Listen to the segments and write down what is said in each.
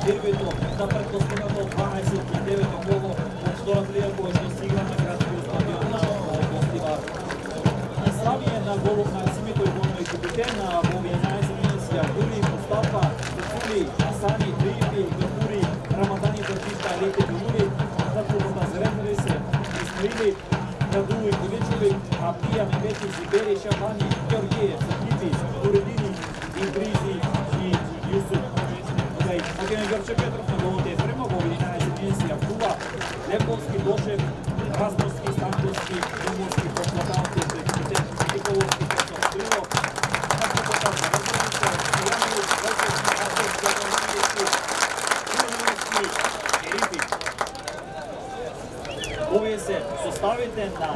дербито на претпоследното 29 коло од втората лига која што се игра на градскиот стадион на гостива. Славије на голов на Симито и голов екипите на во 11 минути Абдули, Мустафа, Цули, Асани, Дрифи, Гапури, Рамадани, Бартишта, Леке, Дулури, Татулата Зренери се Исмаили, Радули, Ковичови, Абдија, Мемети, Зибери, Шабани, Георгиев, Сакипи, Уредини, Идризи и Јусуф. Македонија Ѓорче Петров на голот е према во 11 минути Абдула, Леповски, Дошев, Разновски, Станковски, Доморски, Проплатански, Николовски, Крилов, овие се составите на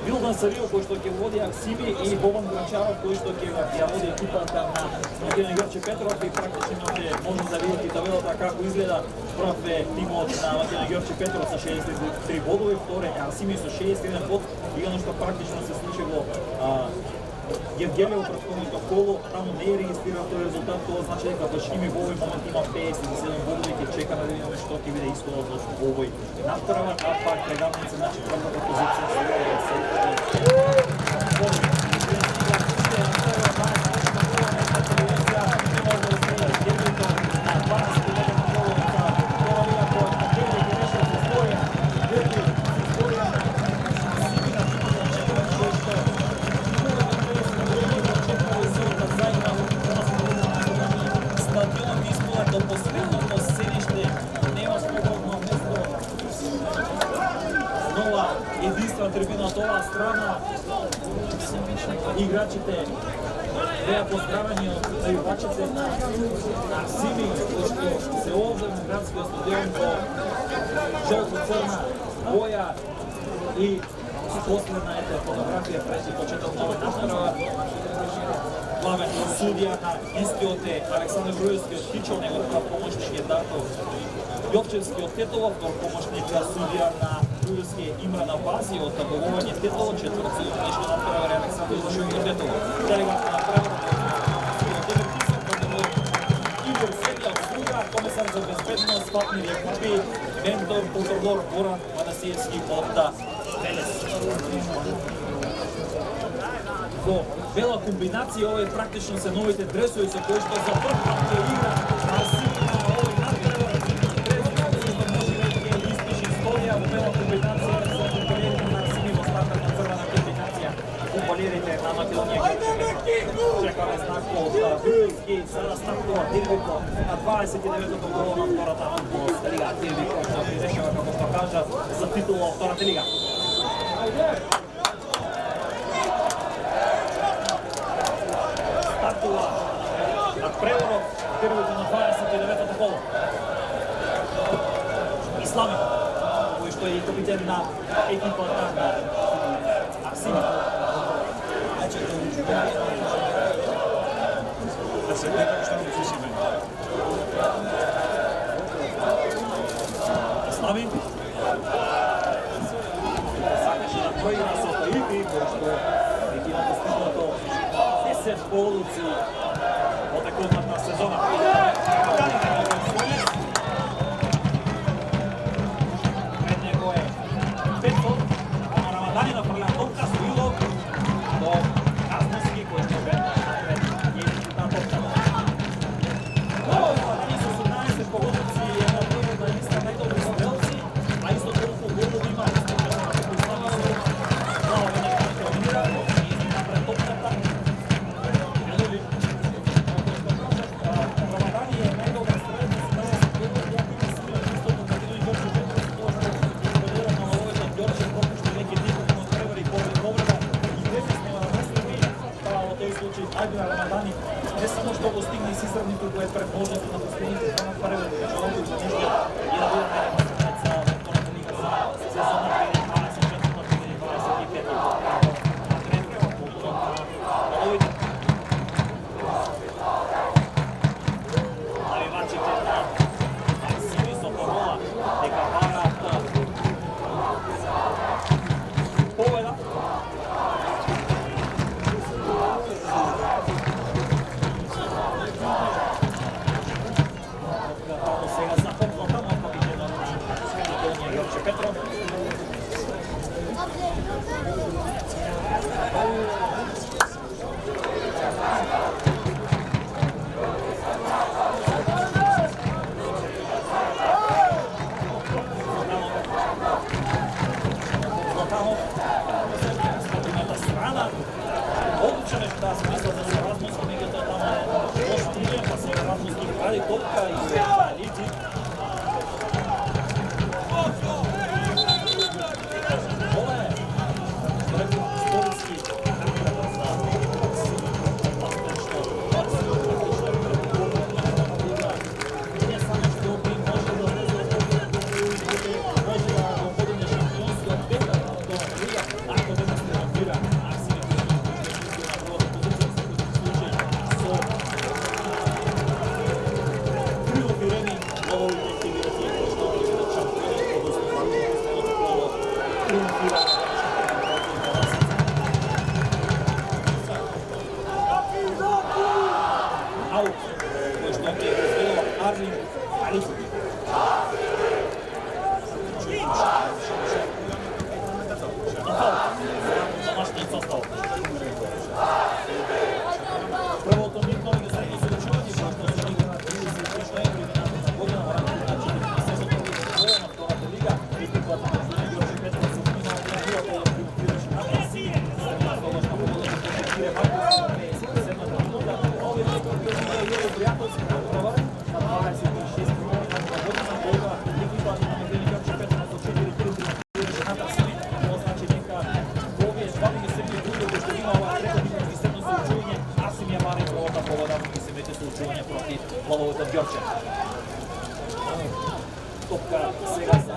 Билдан Сарио кој што ќе води Аксими и Бобан Гранчаров кој што ќе ја води екипата на Македонија Ѓорче Петров и практично може да видите табелата како изгледа. Прв е тимот на Македонија Ѓорче Петров со 63 бодови, втори е Аксими со 61 бод и оно што практично се случи во Евгелија во претходното коло, таму не е регистриран тој резултат, тоа значи дека Башими во овој момент има 57 бодови, ќе чекаме да видиме што ќе биде исходот од овој натпревар, а пак Прегавница на четвртата позиција трибина од оваа страна. Играчите беа поздравени од навивачите на Сими, кои што се овде на градскиот стадион во жолто-црна боја и последна фотографија пред почеток на овој натпревар. Главен судија на истиот е Александар Груевски од Хичо, неговиот помошник е Дарко Јовчевски од Тетово, втор помошник судија на Груевски е Имран Абази од Таболување Тетово, четврт судија на днешниот натпревар е Александар Јовчевски од Тетово. Делегат на натпреварот Игор Седја од Струга, комесар за безбедност Фатмир Јакупи, ментор контролор Горан Манасиевски од Велес. Во бела комбинација овој практично се новите дресови со кои што за прв пат ќе игра Асими на овој натпревар. Дресови што може да ќе испиши историја во бела комбинација со футболерите на Асими во стартната црвена комбинација. Футболерите на Македонија чекаме знак од Груевски, сега стартува дербито на 29-то коло на втората фудбалска лига. Дербито што се решава, како што кажа, за титула во втората лига. На преворот, дербито на 29-то коло. Ислами, кој што е и капитен на екипата на Аксими. Да се гледа како што не го Сими. Ислами. Сакаше да проигра со Таифи, кој што екипата стигнато 10 полуци во текотната сезона. Пред него е Петов, а Рамадани нафрля топка со Илов до Разновски, кој што веднаш напред ја изчита топката. Рамадани со 17 погодици е на првата листа најдобри стрелци, а исто толку голови има Рамадани не само што го стигне с изравнито кој е предложено на последните два натпревари, веќе овој за нешто ја да биде најмасниот за втората лига за сезона 2024-2025. Навивачите на Аксими со парола дека бараат победа. триумфира. Аут, кој што е изгледал Арлин Алифов. Домашниот состав. Првото нитно ги средно се речување, што се игра на 33 ноември минатата година, во рамките на 46-тото на втората лига, екипата на Ѓорче Петров се финал на играта ја триумфираше над Расин, средна тогашна победа што Кире Марков на 57-та минута, овие екипи играат пријателски надпревар на 26 минатата година, кога екипата на Ѓорче Петров со 4-3 триумфираше над Расин, тоа значи дека овие двамиња средни луѓе кои што има ова прекодимно средно соучување, Асим ја бари првата победа во гисемете соучување против лововите од Ѓорче. Топка сега за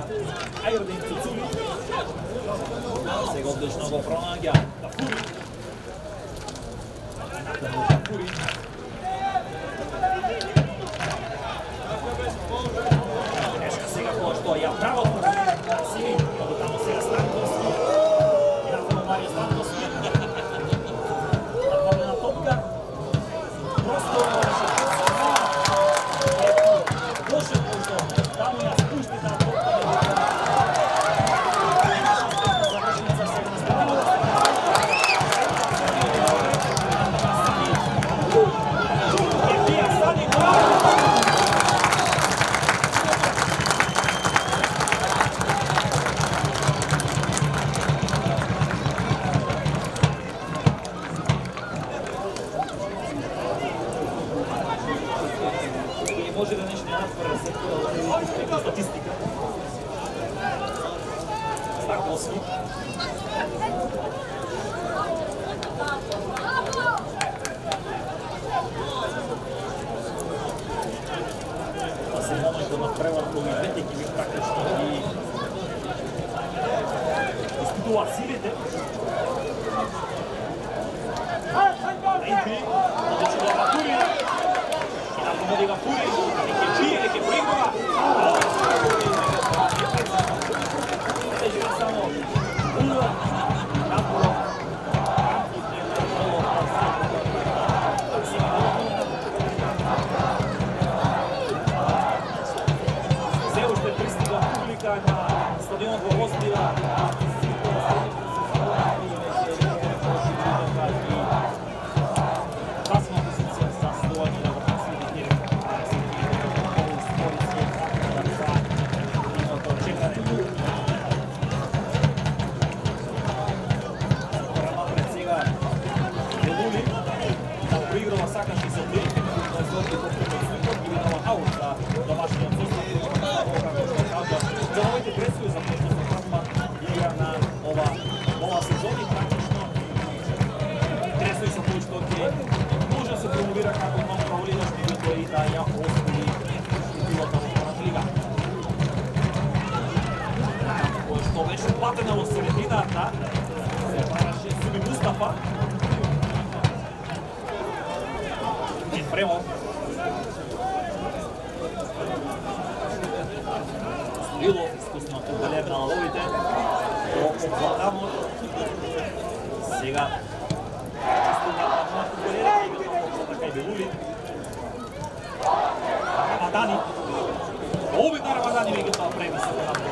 Ајрдин Цуцули. Сега одлично го пронаѓа Гафури. Накану Гафури. Грешка сега која што ја правото Сими, кога тамо сега Станковски. И накану Марио Станковски. Нападена топка. Просто Доше možda, tamo ja spušti ta topka da završnica se nastavila. Je bija Sani може да нешто натвора се статистика. Стаковски. Да се момент да направат кои двете екипи практично и испитуваат силите. Ейти, одлично да Гафури. И напомоди Гафури. Неке бригова. Само Ула, Напро, се уште пристига публика на стадионот во Озбила. Касна позиција за стојање на врховните може да се промовира како нов праволигаш, меѓутоа и да ја остави титулата во втората лига. Кој што беше платена во средината, се бараше Суми Мустафа. Ефремов. Стоилов, искусно фудбалер на ловите. Роков Златанов. Сега Рамадани. Обид на Рамадани меѓутоа превисоко направи.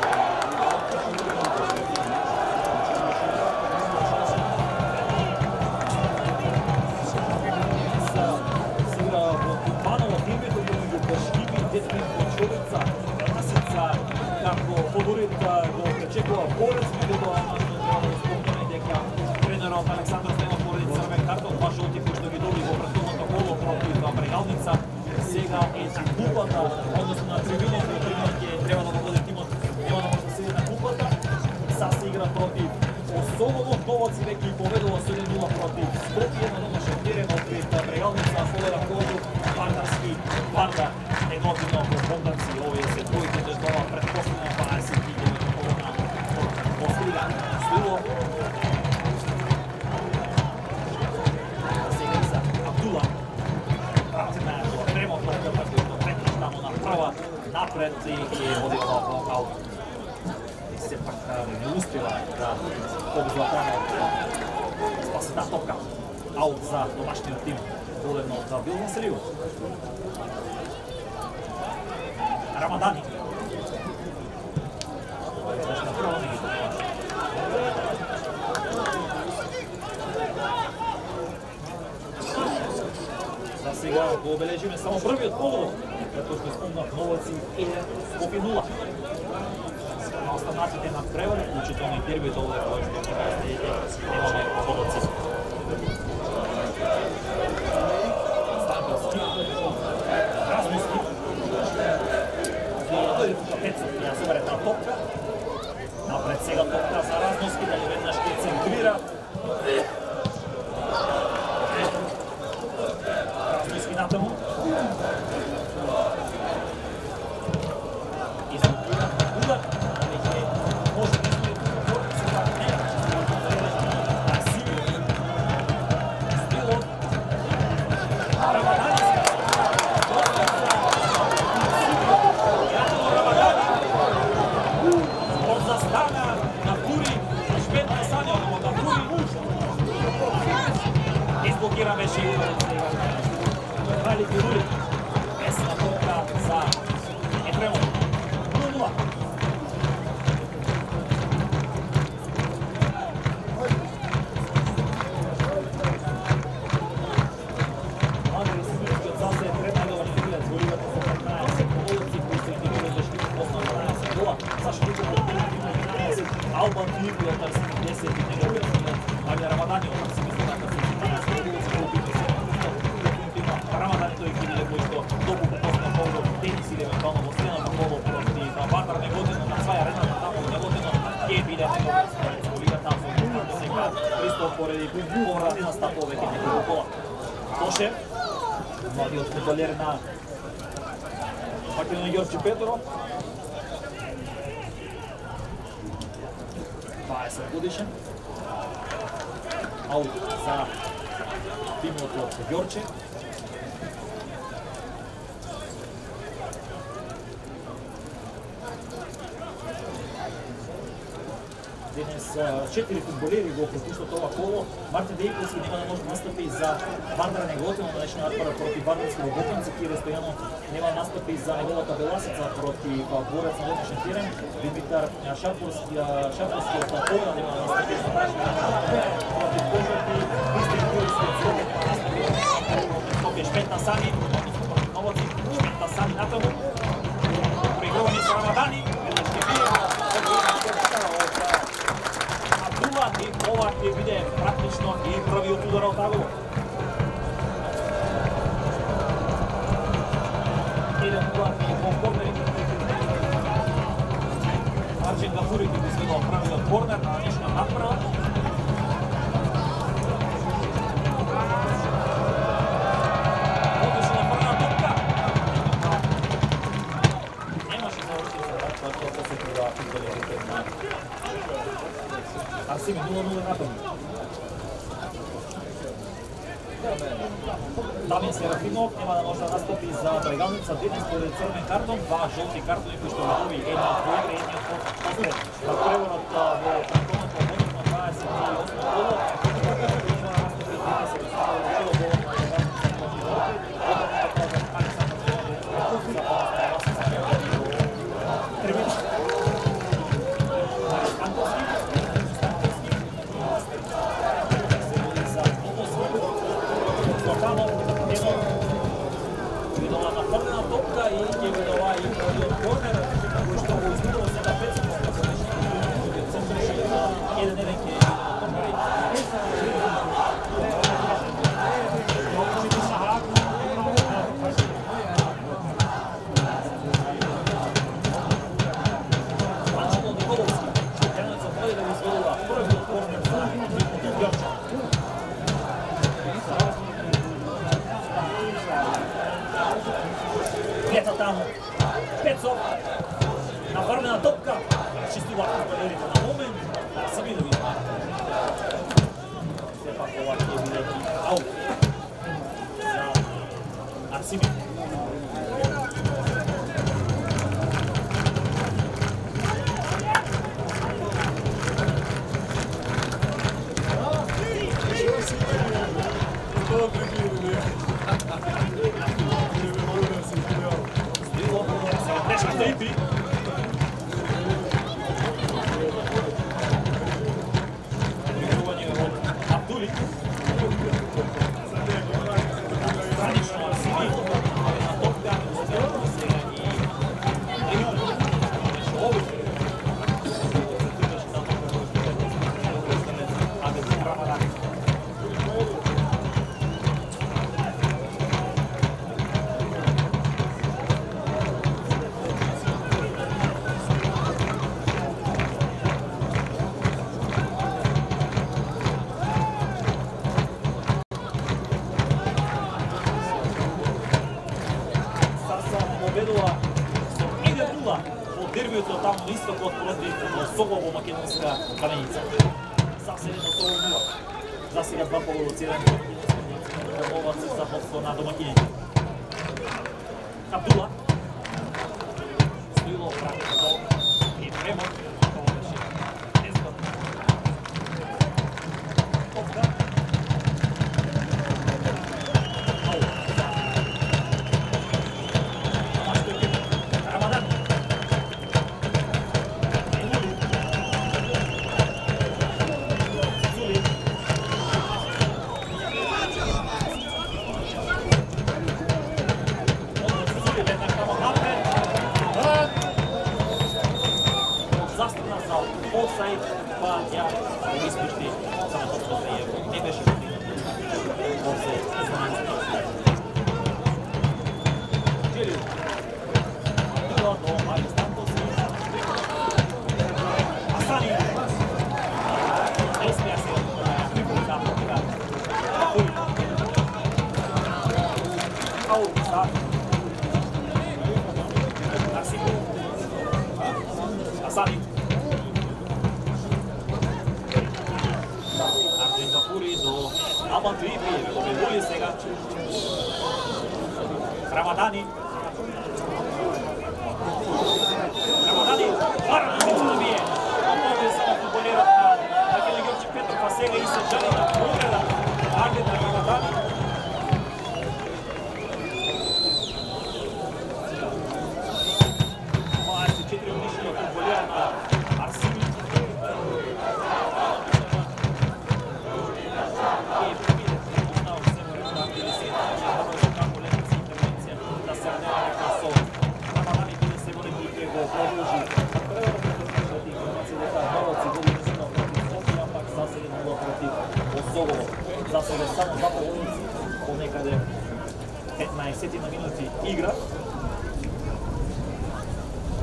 Сега во Купаново дербито меѓу Башкими и Детвин Кочовица. Расица како фаворит го пречекува Борец, меѓутоа треба да спомнеме дека тренерот Александар Стојанов поради црвен картон, два жолти кои што ги доби во претходното коло против Брегалница, сега е на купата, односно на трибините, треба да го води тимот, нема да може да седи на купата. Са се игра против Особово, Новаци веќе и победува 7-0 против Скопје на домашен терен открит Брегалница, Солера Кожу, Вардарски, Варда, неготивно во Богданци, овие се двојките дождова предпоследно 29 колона во Слига. Стоило напред и води во аут. И сепак не успе успева да обзлатане спасена топка. Аут за домашниот тим, водено од Билна Селио. Рамадани. За сега го обележиме само првиот гол, како што спомнав, Новаци 1-0. На останатите на превар, вклучително и дербито овде кој што немаме подоци. Станковски, Размуски, Пецов ја собере таа топка. Напред сега топка за Размуски, дали веднаш ќе центрира. Размуски натаму. Изгубира удар. Може да изгуби тука се партнера. Асимир. Стилов. Рамадани. Од застана на Пури, Шпет на Саня, на Пури. Изблокира беше Вали Гирули. Есна топка за Ефремов. 0-0. Млади Симирски од Засе е преднагава на Филијат зголивата за 15 половици, кои се играли за штит основа 12 гола. За штит од 11, Албан Филипи од Арсени 10 и неговиот Филијат. Али Рамадани од Арсени Зоната за 12 половици, кои бити се Рамадани тој Кириле кој што добу попосна полу тенис или евентуално во средната полу против Вардар Неготино на своја редната таму Неготино ќе биде негов според во лигата со сега пристап поради поврати на стапол веќе неколку кола. Тоше, младиот фудбалер на Македонија Ѓорче Петоров, 20 годишен, аут за тимот од Ѓорче. Денес 4 фудбалери го пропуштат ова коло. Мартин Дејковски нема да може да настапи за Вардар Неготино на днешниот надпревар против Вардарски во Боканци. Кире Стојанов нема да настапи за неговата Беласица против борец на днешниот терен. Димитар Шарковски од Тапола нема да настапи за против Кожарки. Кристијан Кујовски од Злобод нема да настапи против Скопје. Шпет на Сани, односно против Новаци. Шпет на Сани натаму. Преигравање со Рамадани. Веднаш ќе бие. И ова ќе биде практично и првиот удар од Агово. Еден удар и по корнери. Арчен Гафури ќе би следувал првиот корнер на днешниот надпревар. Одеше на прва топка. Немаше заврши за врат, тоа се придава фудбалерите на Арсими 0-0 натаму. Дамин Серафинов нема да може да настапи за Брегалница денес поради црвен картон, два жолти картони кои што го доби едниот во игра, едниот посред. На преворот во картонот во односно 28 коло, нема да настапи денес се представува решило голот на Пецов, наврнена топка, чистува фудбалерите на момент, се видови. Сепак ова ќе биде аут за Арсими. таму на истокот против Солово македонска каменица. Заседено Солово 0. За сега два полуцирани домоваци за ходство на домакините. Абдула. Стоило практично и премот. Това беше незгодно. Топка. Рамадан. Офсайд, па ја испушти само точно за евро. Не беше постигнат. Офсайд, знаменски. Џелил. Игла до Марио Сантос. Асани. Еспија се припомка протива. Ау, са. Насико. Асани. До Абантуипи, обидули сега. Рамадани. Барано се добие. Може само футболерот на Македонија Ѓорче Петров, а сега и се жали на погледа. Арбит на Рамадани. Това е 4 годишниот футболер на Арсини. За сега само два половици, понекаде 15 на минути игра.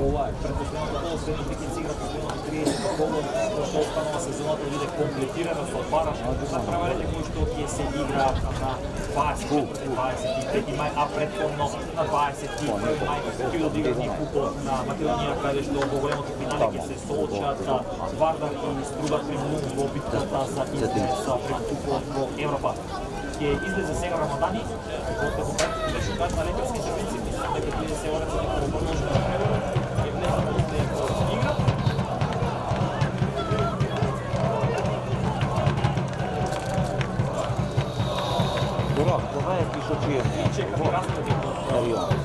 Ова е предпоследната гол, следните ќе се игра последното 30 голот, што останува сезоната да биде комплетирана со бараш на праварите кои што ќе се играат на 23 мај, а претходно на 21 мај ќе бидат играни купот на Македонија, каде што во големото финале ќе се соочат Вардар и Струга Примлун во битката за излез пред купот во Европа. Ќе излезе сега Рамадани, откако беше кај на лекарски интервенции, мислам дека ќе се орецат и продолжи на преворот. Това е пишочие. Чека разпреди до Арион.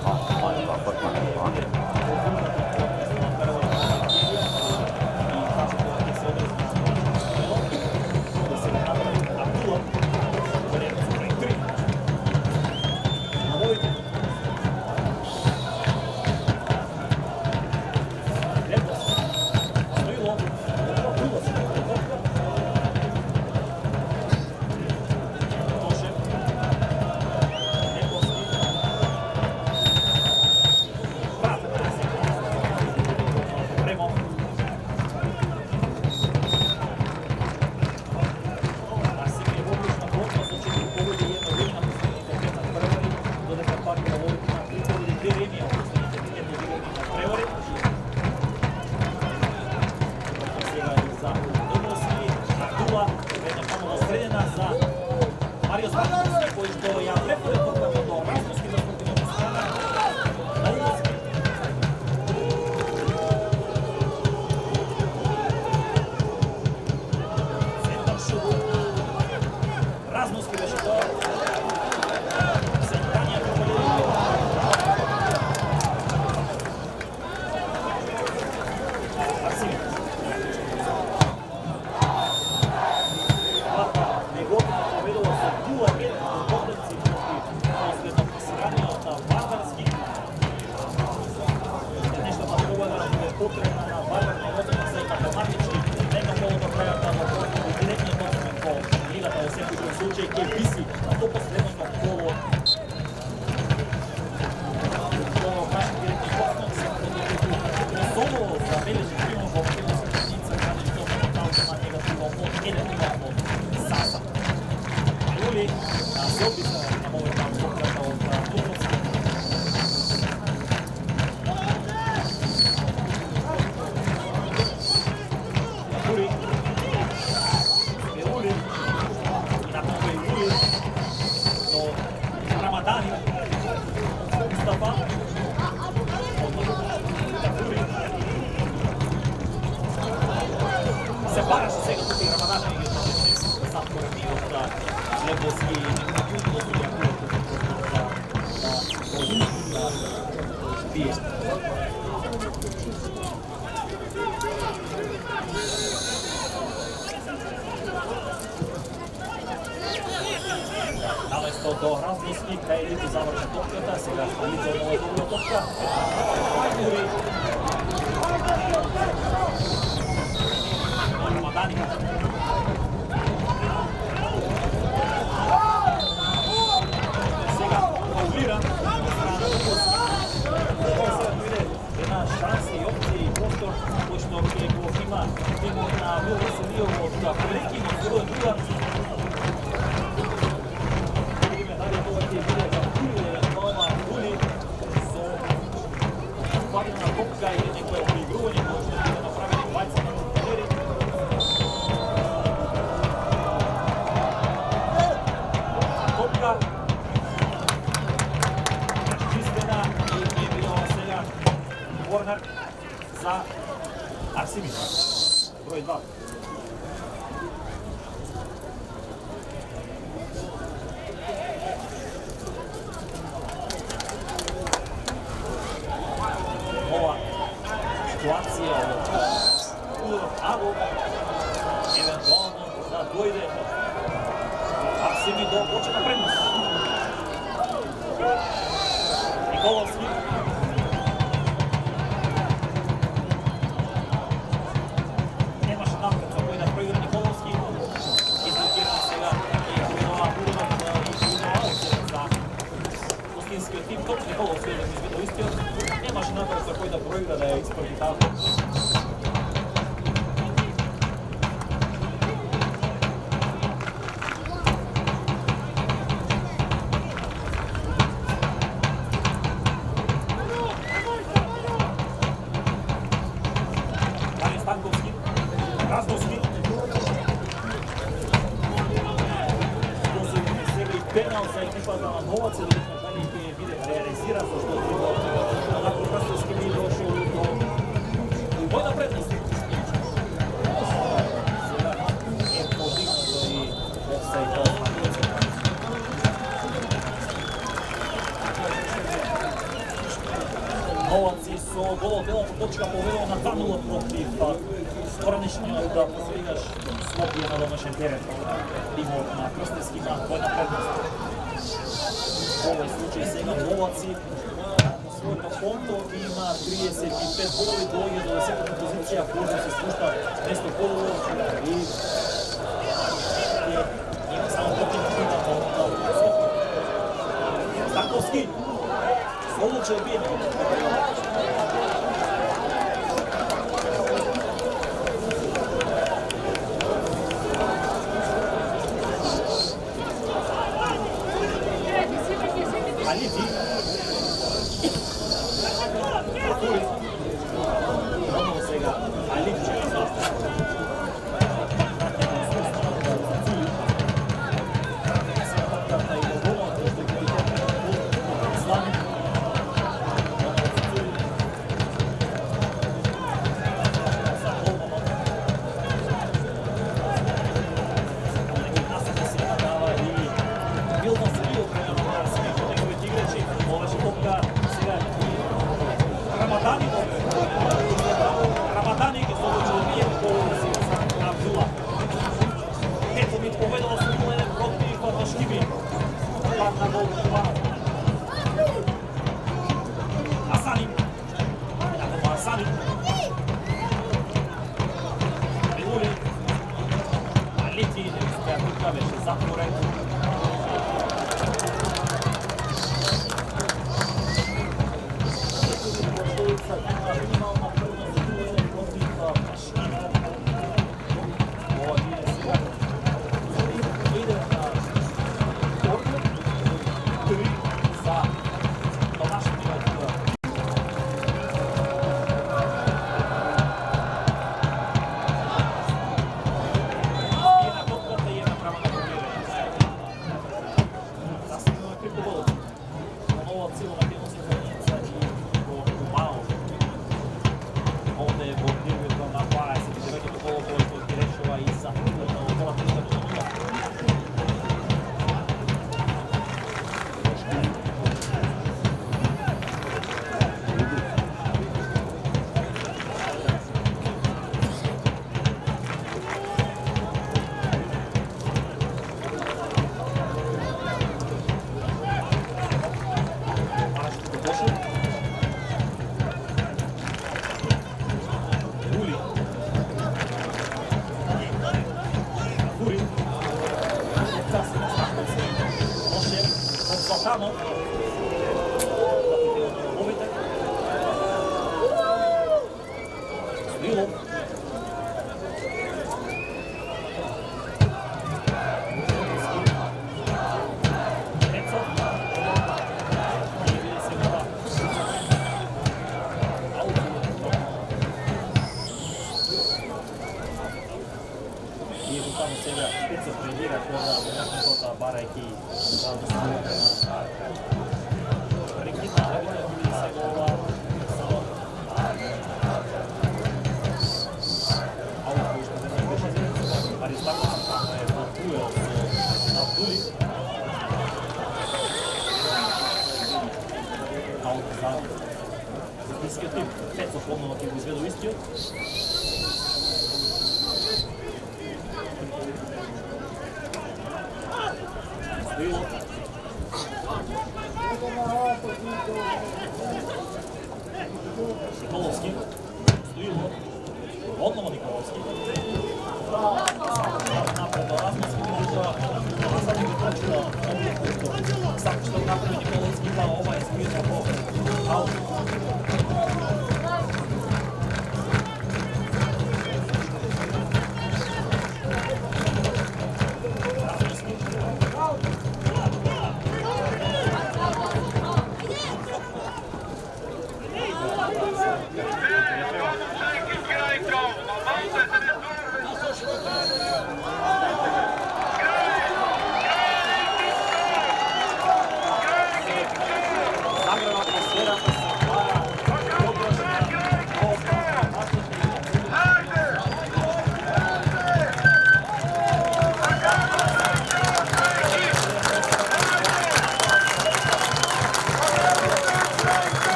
сега тука и Рамадан ги значи затворени од Лебовски и бие. Наместо до Разновски, кај Лити заврши топката, сега Лити нова добра топка. Фајдури. Рамадани. Сега фаулира страна на Лебовски. Сега дојде една шанса и опција и простор кој што ќе го има тимот на Мило Селијов од Преки, но зборува друга. Видиме дали тоа ќе биде Капури, евентуално Дули со падна топка или некој обигрување кој што ќе направени двајца на тренери. Топка корнер за Арсимис, број 2. Ова ситуација од Аго, евентуално да дојде Арсими до почетна предност. Николовски. Тим точно Николовски да ми изведува истиот, немаше напред за кој да проигра да ја испрати таа. Дали Станковски, Разновски. Посебно сега и пенал за екипата на Новац, да видиме дали ќе биде реализира, зашто ако Крстовски би дошол до војна предност. Сега е подигнато и офсајд. Новаци со голот делата точка победува на 2-0 против Странишниот посегаш Скопје на домашен терен. Тимот на Крстевски има војна предност. Во овој случај сега Новаци на својото конто има 35 голови, доаѓа до 10-та позиција, Кожа се спушта место Колово и има само потикнута од Софија. Станковски со луче биење. Алити. Отново сега Алити ќе излазе. Сега и доброволно што ќе биде Славик. Рамадани ги се одлучил да бие голот на Абдула. Ето ми победало со 0-1 против Башкиби. Падна гол това. Асани. Ако Асани. Минули. Алити не успеа тука, беше затворен. Станов. Стоилов. Сега спет се предира кога некојкота барајќи прекидна левина се гола аут што не беше зелен, Аристаков е потуел на Абдули. Аут за истиот тип, Пецов одново ќе го изведе истиот. Николовски, Стоилов, одново Николовски. Напред Размовски, сега ги трчува сака што направи Николовски, па ова е смирно по аут.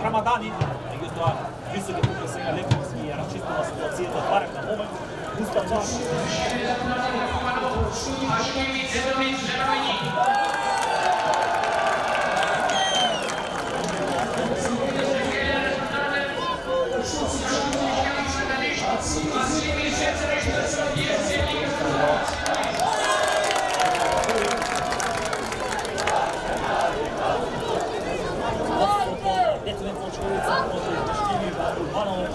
Рамадани, меѓутоа високи тука сега Лековски ја расчистува ситуацијата барем на момент. Mustafa.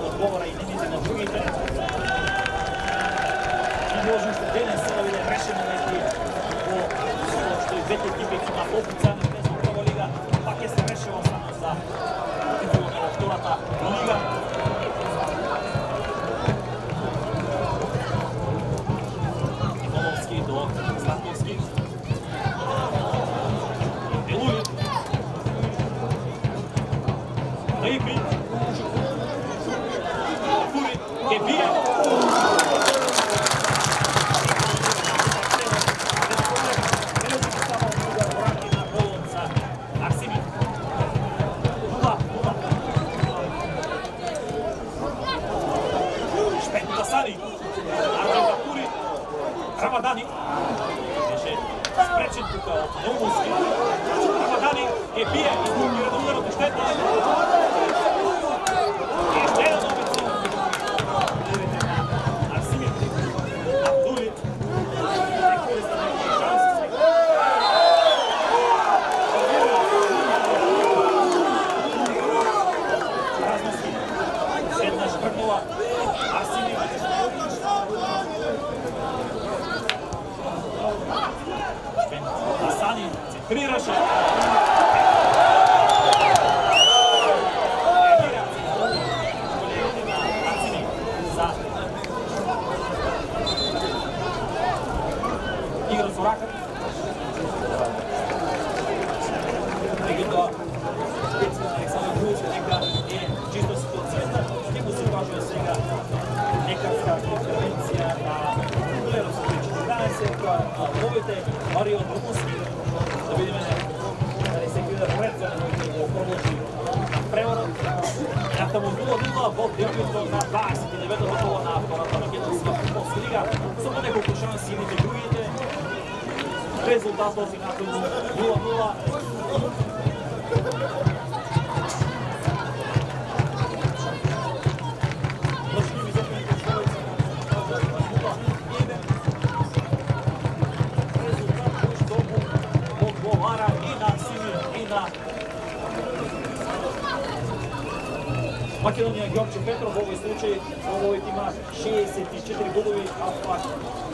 Odgovora i nemite na drugите. И може уште денес се да биде решено neki што и двете екипи на попуцани без прва лига, пак ќе се решува само за титулот на втората лига. Ивановски до Станковски. Белули. Наипи. Che via! Ramadani беше спречен тука од Новоски. Ramadani е бие изблокира до ударот штета. Еште еден обици. Арсимир. Абдули. Разноски. Седнаш пргнува. Арсимир. Асани центрираше. Игра со рака. Меѓутоа, председател Александар Груевски дека е чисто ситуацијата. Ќе го се кажува сега лекарска интервенција на Леровски 14, новите Марио Друмуски. Да видиме дали се гледа пред за да го продолжи преворот. Натаму 0-0 во дербито на 29-то кола на втората македонска фудбалска лига. Со по неколку шанси едните другите. Резултатот финално 0-0. Македонија Ѓорче Петров во овој случај има 64 годови, а пак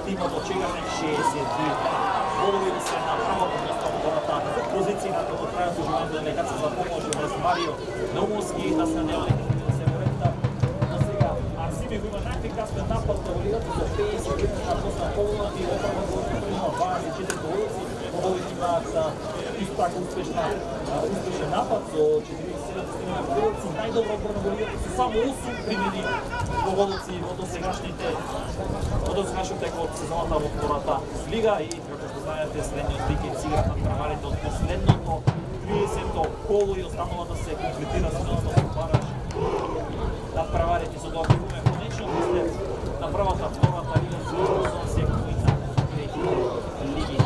тимот од Чегарник 62 годови се на правото место во втората позиција во трајното уживањето на лекарска за помош врз Марио Наумовски на среднева да се врета. Но сега Арсими го има најефикасен напад во лигата со 51 на посна полна и оправа го има 24 годици. Овој има за исто така успешен напад со 47 годици. Најдобро одбрана во лигата со само 8 примени во водоци во досегашниот тек од сезоната во втората лига и како што знаете следниот викенд си играат праварите од последното 30-то коло и останува да се комплетира сезоната со бараж на праварите со добри уме. Конечно след на првата втората лига со секој на третите лиги.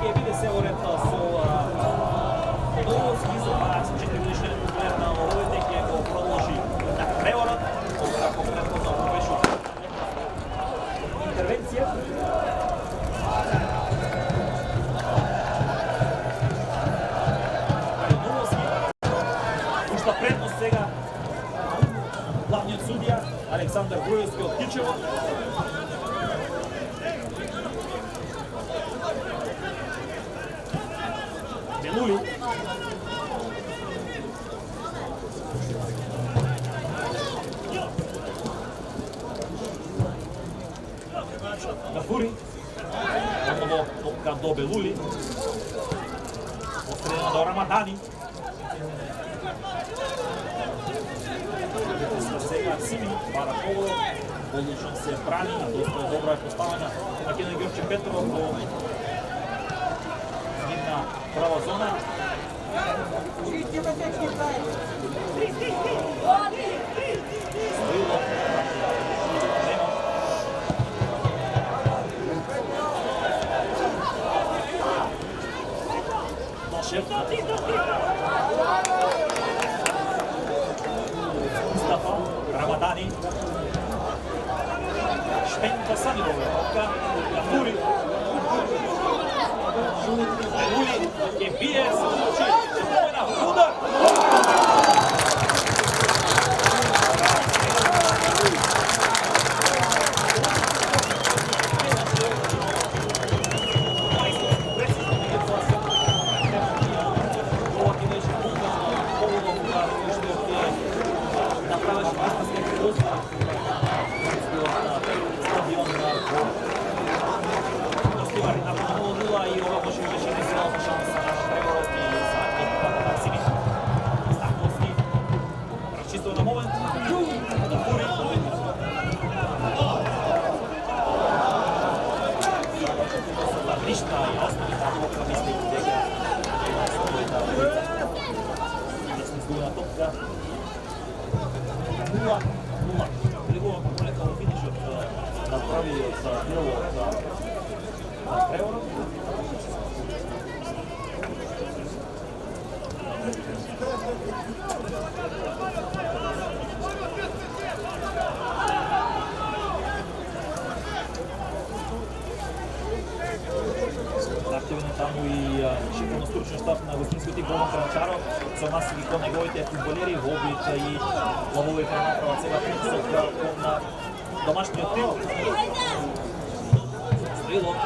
Ќе биде се уредно со Новоски за 24 годишниот фудбалер на Ловите ќе го продолжи на преворот, како претходно го беше интервенција. Новоски ушта предност сега главниот судија Александар Груевски од Кичево. Белули. Гафури. Отново топка до Белули. Отстредена до Рамадани. Сега Арсими бара поворот. Одлично се брани, доста добра е поставена. Македонија Ѓорче Петров во нивна права зона. Ramadani. Špenka Sanilova, Gafuri. Uli je bije se uči, Čepovina, udar! Таму и шиковно стручен штаб на гостинскиот тип Богдан Кранчаров со насили кон неговите фудбалери во обид и лововите направат сега притисок на домашниот тим. Стрелот.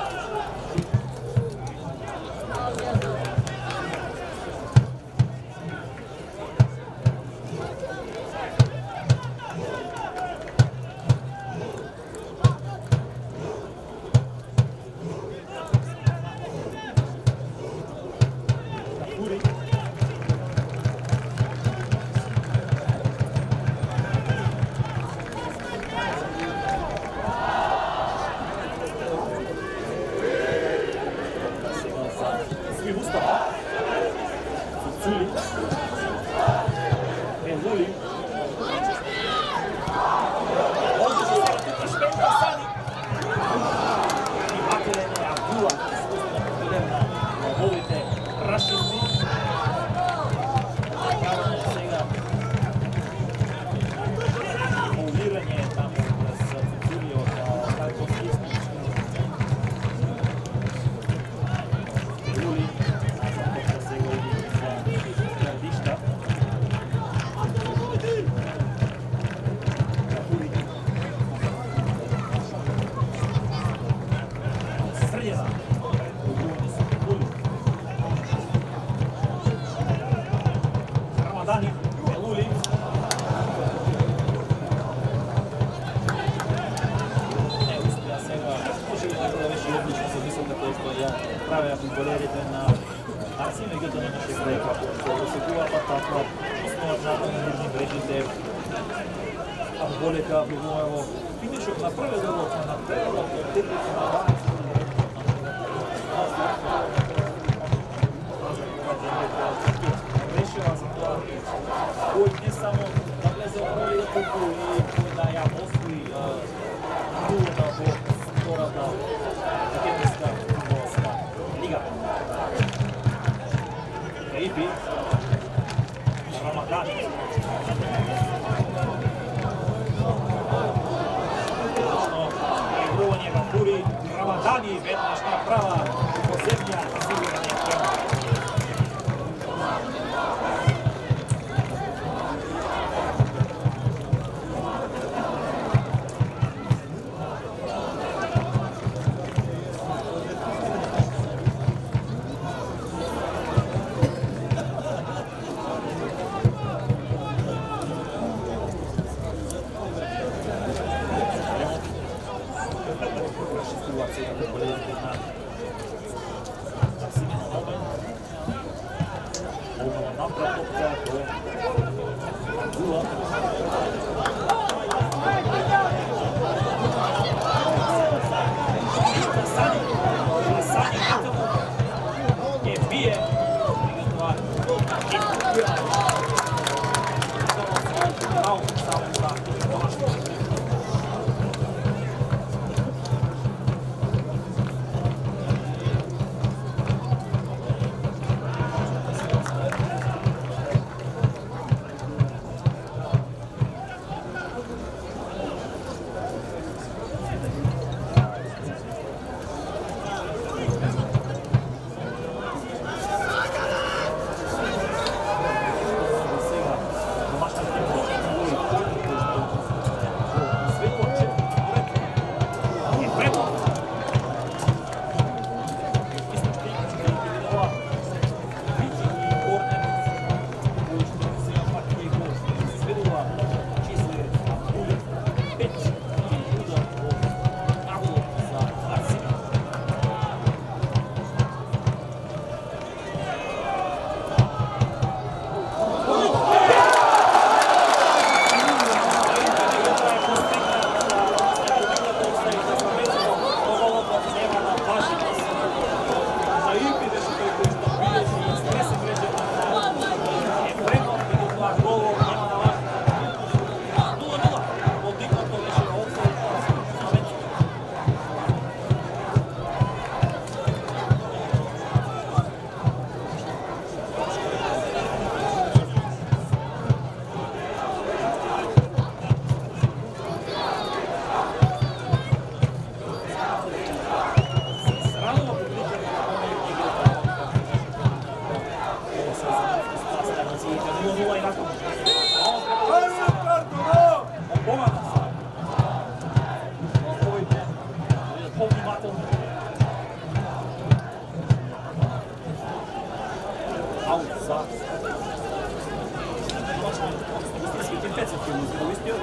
Зидовистиот.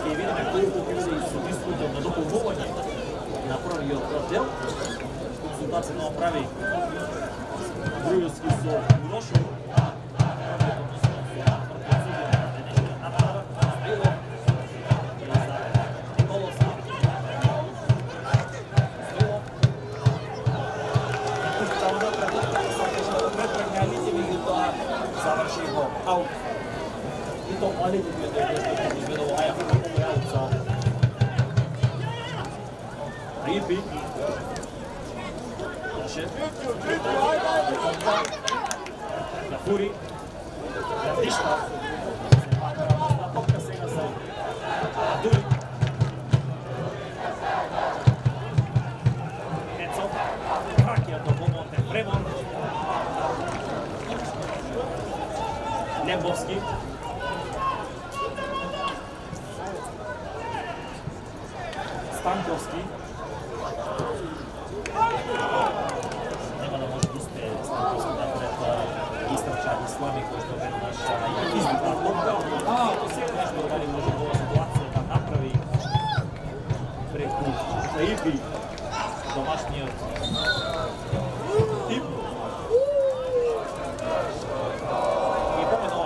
Ќе видиме колку ќе биде судиството на дополнување на првиот дел. Консултација да направи Грујовски со Милошев. Аут. И то малите ќе да изведува аја аут за Ајпи. Наше. Фури. Дишка. Топка сега за Дури. Ецо. Ракија до Монте Премон. Лембовски. Станковски. Нема да може да успее Станковски напред Истрчан Ислами, кој што бе наш избитна топка. До сега нешто дали може во оваа ситуација да направи преку Ајпи домашниот тип.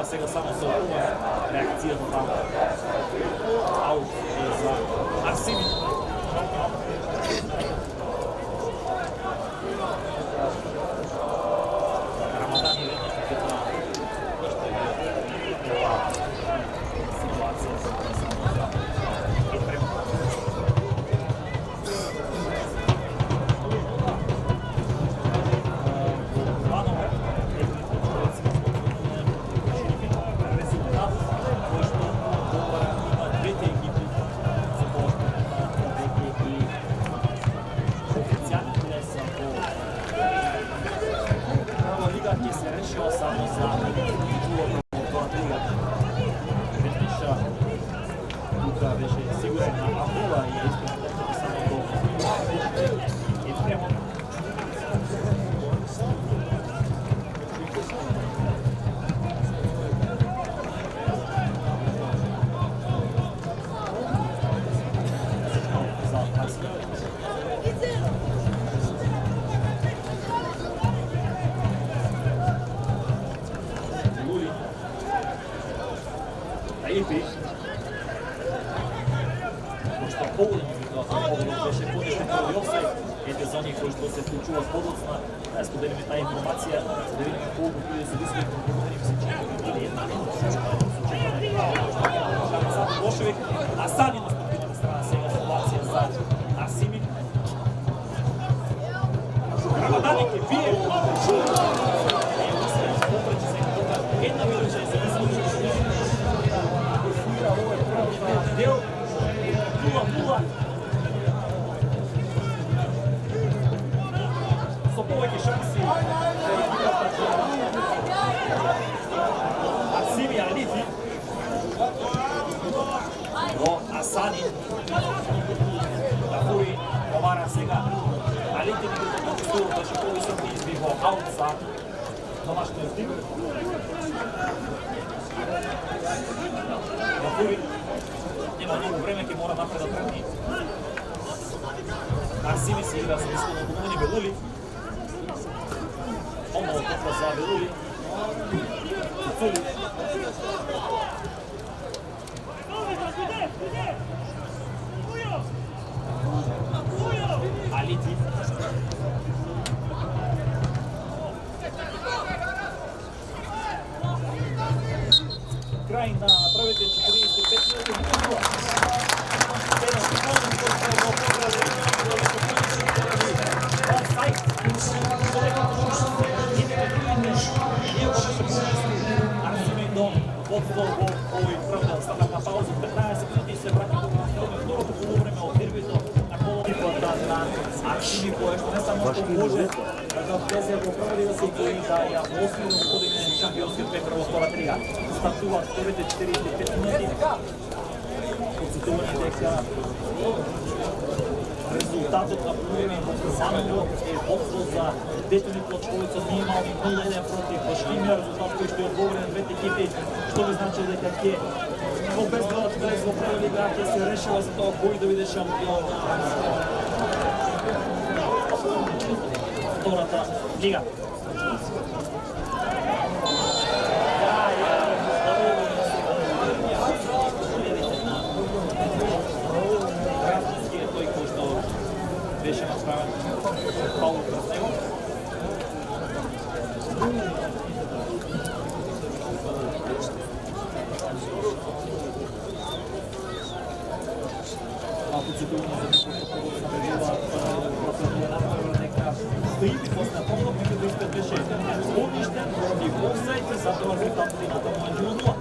Сега само се опува реакцијата таму. Аут за Арсими. Рамадан и веднаш ќе тоа ништо е ова ситуација само за Епрем. Ајпи, пошто поводен беше подишен први офсајд, ете за оние кои што се вклучуваат подоцна, да споделиме таа информација, да видиме колку ќе се дискутира ми се чини една Лошевик, а Сани на стопината страна сега ситуација за Арсими. Рамадани ќе бие. Една минута е за дел 0-0. Со повеќе шанси Арсими Алити во Асани Тафури Омара сега Алити ни го беше повисок и изби во аут за домашниот тим. Тафури нема многу време, ќе мора напред да тргне. Арсими се игра со исконо помогни Белули. Омало топла за Белули. Цуцули. Алити. Крај на првите 45 минути. Водство во овој прв дел стана пауза 15 минути и се враќа во второто полувреме од дербито на колотипата на Арсими, кој што не само што може да влезе во прва лига се бои да ја освои подигне шампионскиот петро во втората лига. Стартуваат првите 45 минути. Подсетување дека резултатот на проблеми во Казаново е водство за детови плочковица минимални 0-1 против Башкимија, резултат кој што е одговорен на двете екипи, што би значило дека ќе во безбедот влез во прва лига, ќе се решува за тоа кој да биде шампион на втората лига. Беше направен фаул пред него. Малку цитувано за некој што набегува нека стоите после помнок, нека да искат беше одиштен и офсайд и затоа резултатот на тоа 0-0.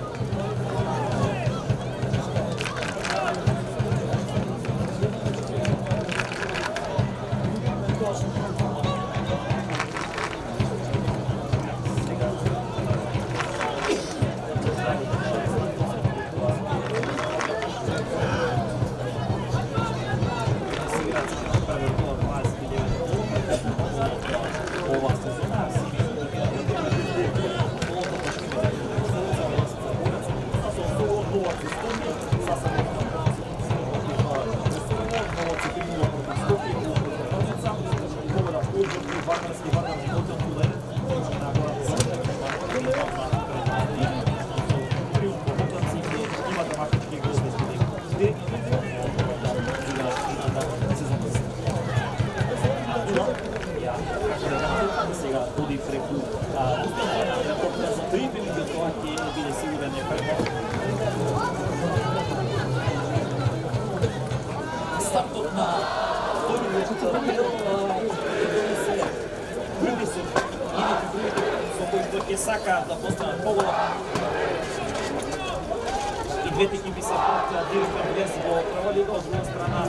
Стартот на вториот дел притисок имате другите со кои што ќе сакаат да постанат поголем. И двете екипи се директно влез во прва лига, од друга страна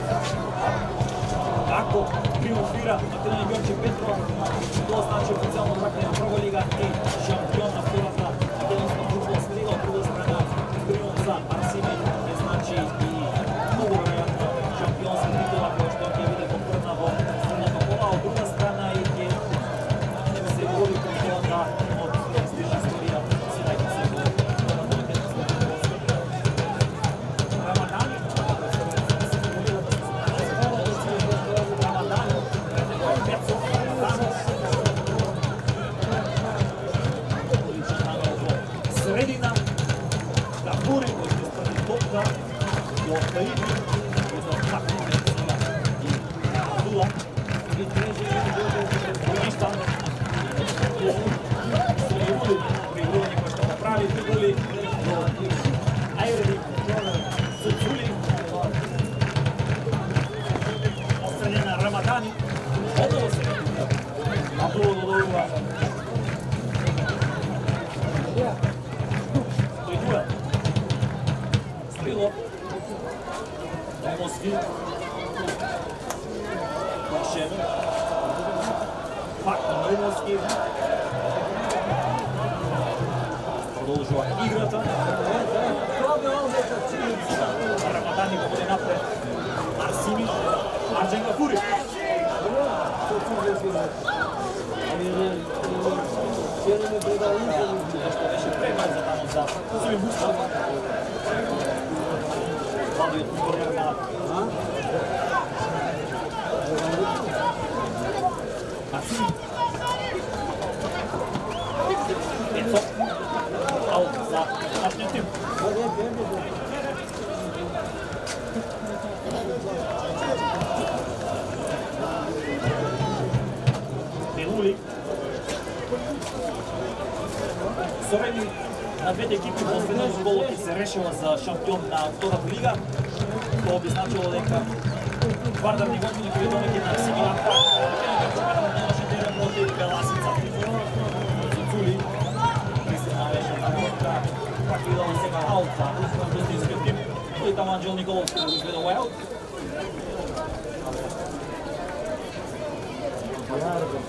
ако триумфира Македонија Ѓорче Петров, тоа значи официјално враќање на прва лига и шампион на втората македонска фудбалска лига. Од друга страна триумф за Арсими е значи и многу веројатно шампионска титула која што ќе биде потврдна во средната пола. Од друга страна и ќе не се води контролата од престижна историја седајќи се во Рамадани. Средина, Гафури, кој ќе стави топка до Каиди, и до Хакнеме сега и Абдула. И треже Куристан, Сулиули, преигрување кој што направи, Фигули, Ајреди, Цуцули, отстранена Рамадани, одново се Абдула додолува. Стрело. Моски. Башев. Пак на Моски. Продолжува играта. Рамадани го води напред. Арсими. Арџен Гафури. Зашто беше премрза таму за Силим Бустав. Младиот футболер на Арсими. Ето. Аут за нашиот тим. Белули. Совени на двете екипи последно голот се решила за шампион на втората лига. Тоа би значило дека Вардар Неготини кој е домаќин на Сигиланка немаше да игра против Беласица. Цуцули се навеше на горка, пак и дало сега аут за Гостинскиот тим. Тој таму Анџел Николовски да го изведе овој аут.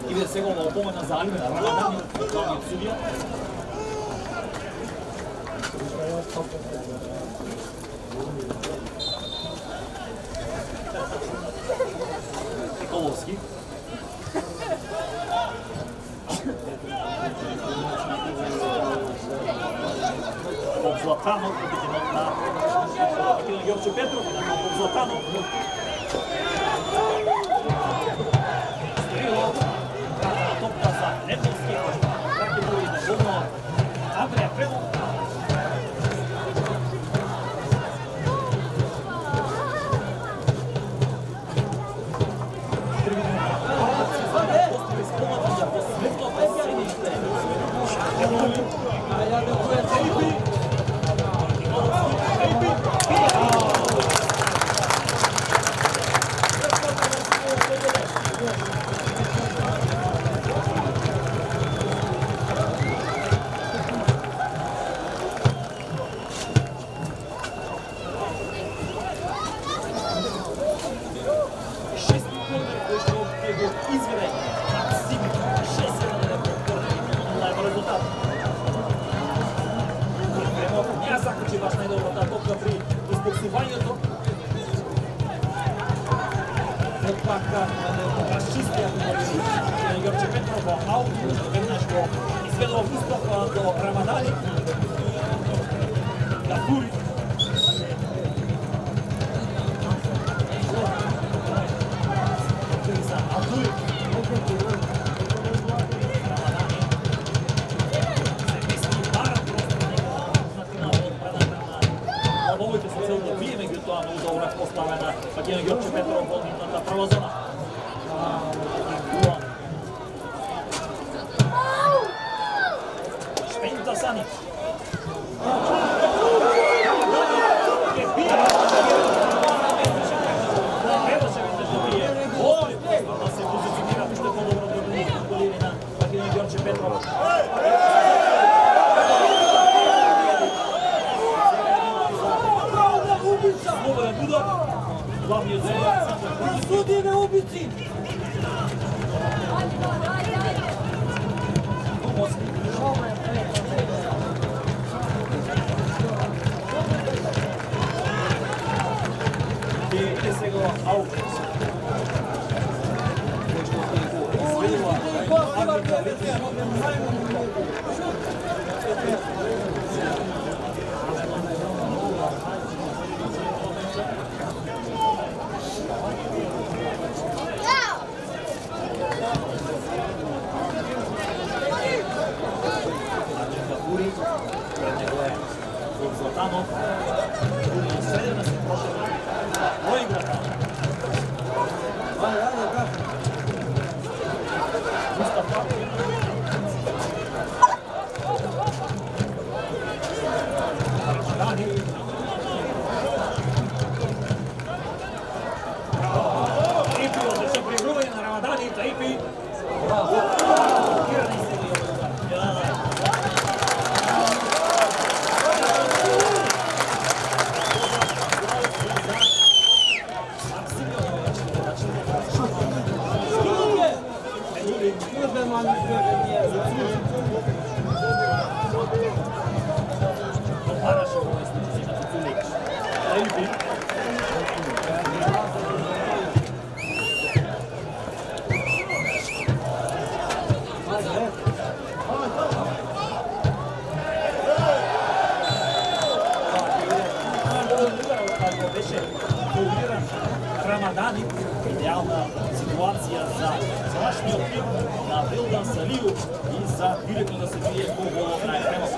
И вие сега ова опомена за Алимена Рамадани, главниот судија. Николовски. Боб Златанов, капитенот на Ѓорче Петров, и на Боб Златанов. Стрелов, кратна топка за Лендовски, краке дури на волно Андреја Премов. Баш најдобрата топка при избоксувањето. Пак расчистија Ѓорче Петров во аут, веднаш го изведува устав до Рамадани. Гатури. За Адури. Многу добра поставена, пак е Ѓорче Петров во нивната прва зона. Шпента Санич. Требаше веднаш да бие. Оли да се позиционира уште подобро до футболирина, пак е Ѓорче Петров. Слободен удар, главниот зелен. Судиме убици! Иде сега аут. Златанов, средина се прошена, во играта. Мустафа. Рамадани. Таипи, одлично преигрување на Рамадани, Таипи. Блокирани се ги Рамадани, идеална ситуација за завршниот тим на Велдан Салију и за директно да се бие по голот на Ефремов.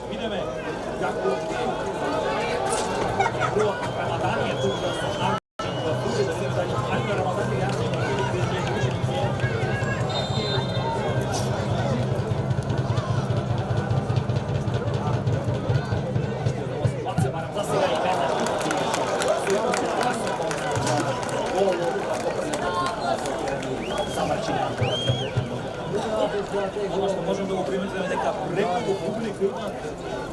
Видиме како игруват Рамадани е тук да се нарчен во други да се види Ајка Рамадани јасни на Оно што можем да го приметиме дека премногу публика има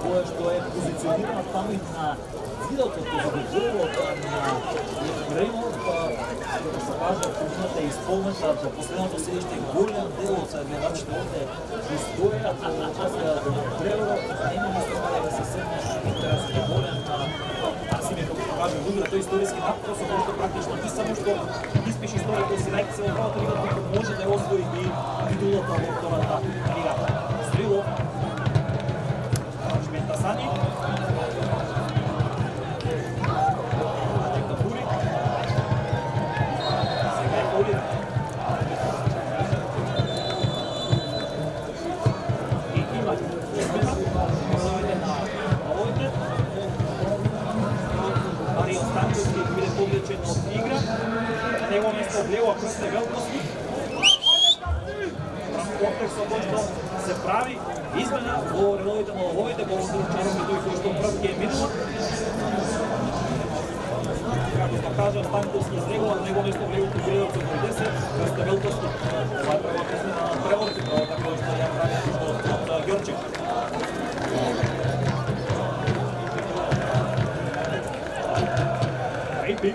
која што е позиционирана таму и на видеото за голот на Ефремов, да се каже, трибуната е исполнета до последното седиште, голем дел од гледачите овде стоја, а на час да Ефремов нема мислимо да се седне, интересен голем кажа, игра тој историски надпревар со кој што практично не само што испиши историјата си најки се во првата лига, туку може да ја освои и титулата во втората лига. Стрилов, Шпентасани, Чекапури, сега е Олив. И има измена, основите на головите. Марио Станчев ќе биде повлечен од игра. Него место влево крсне велкости. Контекст со кој што се прави измена во редовите на лововите, Богдан Чаров е тој кој што прв ќе е минува. Како што кажа Станковски излегува, на него место влево купиридот со 30, крсне велкости. Ова е првата измена на преворци, првата која што ја прави од Ѓорчев. Рейпи.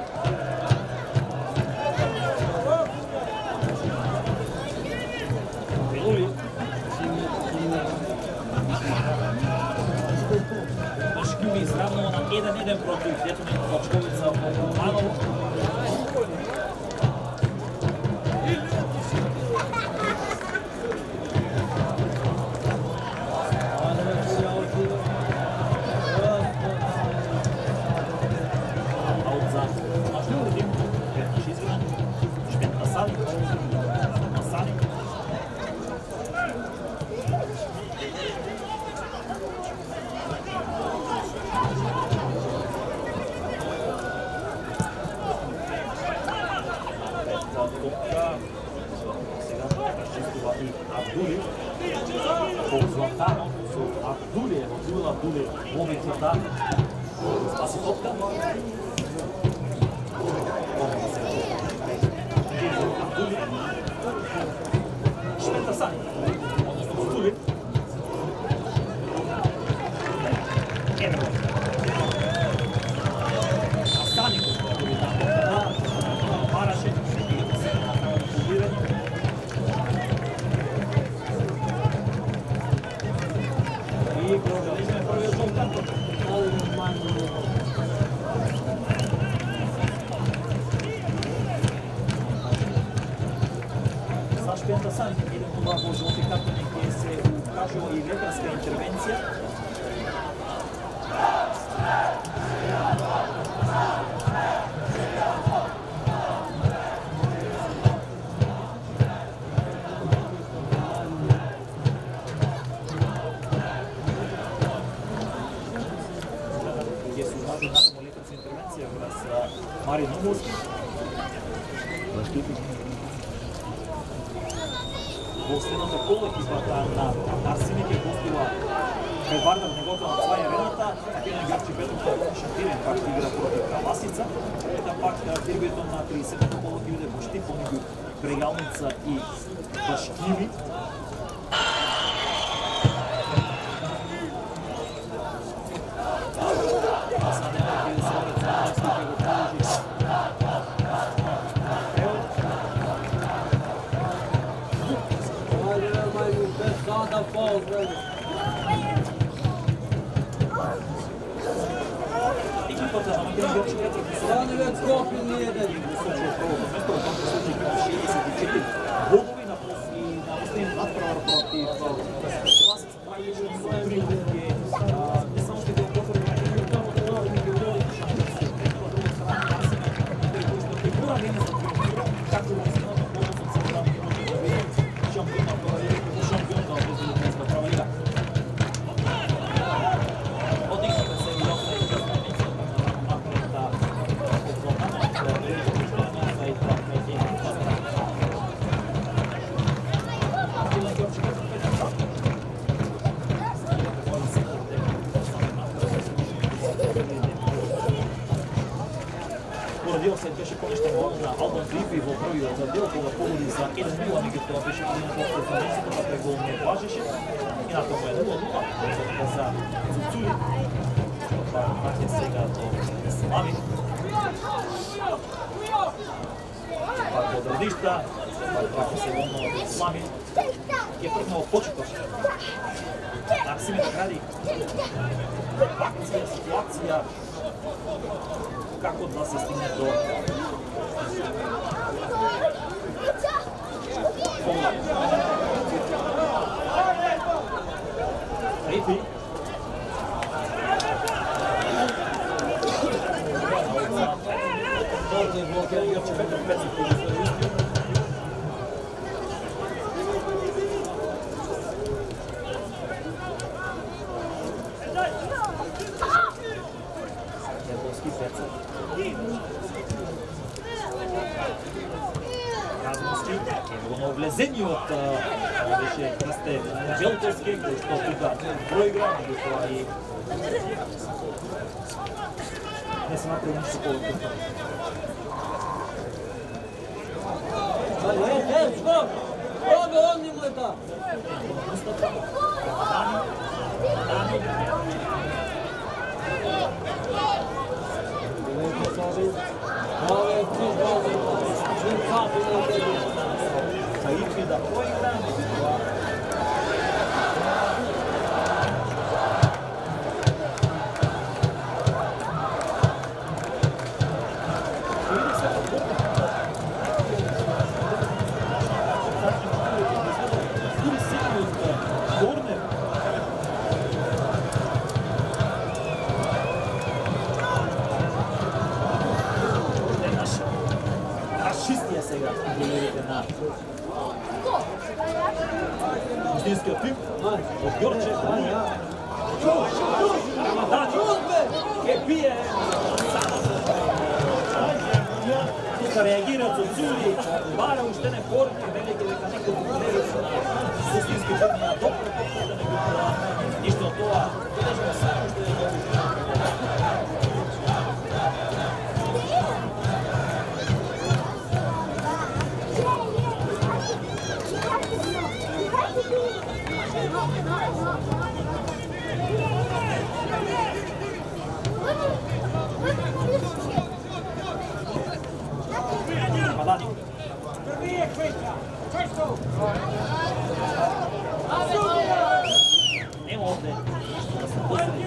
Башкјуми изравнува на 1-1 против Детонин Бачковица во Романово. Аут за домашниот тим. Петнаш извинен. Шпентасани. Масани. Абдули, по Златанов, со Абдули, во Абдули, моментот да спаси топка. Абдули, Шпентасани, односно Абдули. Асани, Мараше, и продолжение првиот жолт картон. За Шпентасани еден од во жолти картони кој се укажува и лекарска интервенција. Мари Номовски. Во следната кола екипата на Арсени ќе гостува пред Вардар негото на своја арената, Кенен Гавчи Петров Шатирен пак игра против Каласица. Ета пак дербието на 30-та кола ќе биде почти помеѓу Брејалница и Башкиви. Екипата на Македон Гавчи Петров бодови на последниот надпревар против Каласица. Не само што го потврди, како да се нема подносот се да може да биде шампион на Европска прва лига. Одихме се и јавна експозиција на напредта од Златанов, да е и Поради офсайд беше поништен гол на Албан Грифи во првиот дел, кога погоди за 1-0, меѓутоа беше принесен од конференцијата, па пред гол не важеше. И натаму е 0-0 за Цуцули. Па враќа сега до Слави. Па од Радишта, па враќа се голно до Слави. Ќе тргна од почетот. Арсимир Кради. Акција, ситуација. како да се стигне до Рейфи. Едно влезение од беше Крсте Желковски, кој што тука проигра, меѓутоа и не се направи ништо повеќе. Стоп! Ого, он не му та. Саидви да проигра, Расчистија сега футболерите на Муштинскиот тим од Ѓорче. Рамадани ке бие тука реагира Цуцули, бара уште не порки, велики дека некој футболери на Муштински тим на добро подхода, меѓутоа ништо од тоа бележка само што е Рамадани. Нема овде ништо да се посреди.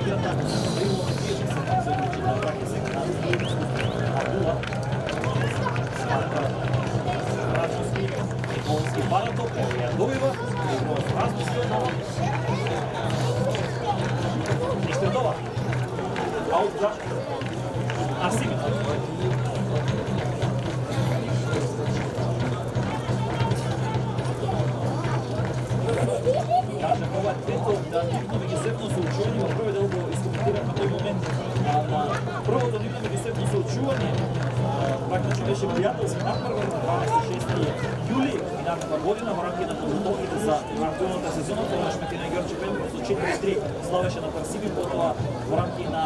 Играта Римова Кијаче се одлучи да враќа сега на Була. Смарка Разновски, Николски Баратов, ја добива, Разновски однова. Иштредова. Аут за Арсимин. Кажем, ова е трето нивно меѓусебно соочување во првиот дел го искоментирав на тој момент. На првото нивно меѓусебно соочување практично беше пријателски надпревар на 12-6 јули минатата година во рамките на подготовките за актуелната сезона, тогаш Македонија Ѓорче Петров со 4-3 славеше на Парсими, потоа во рамките на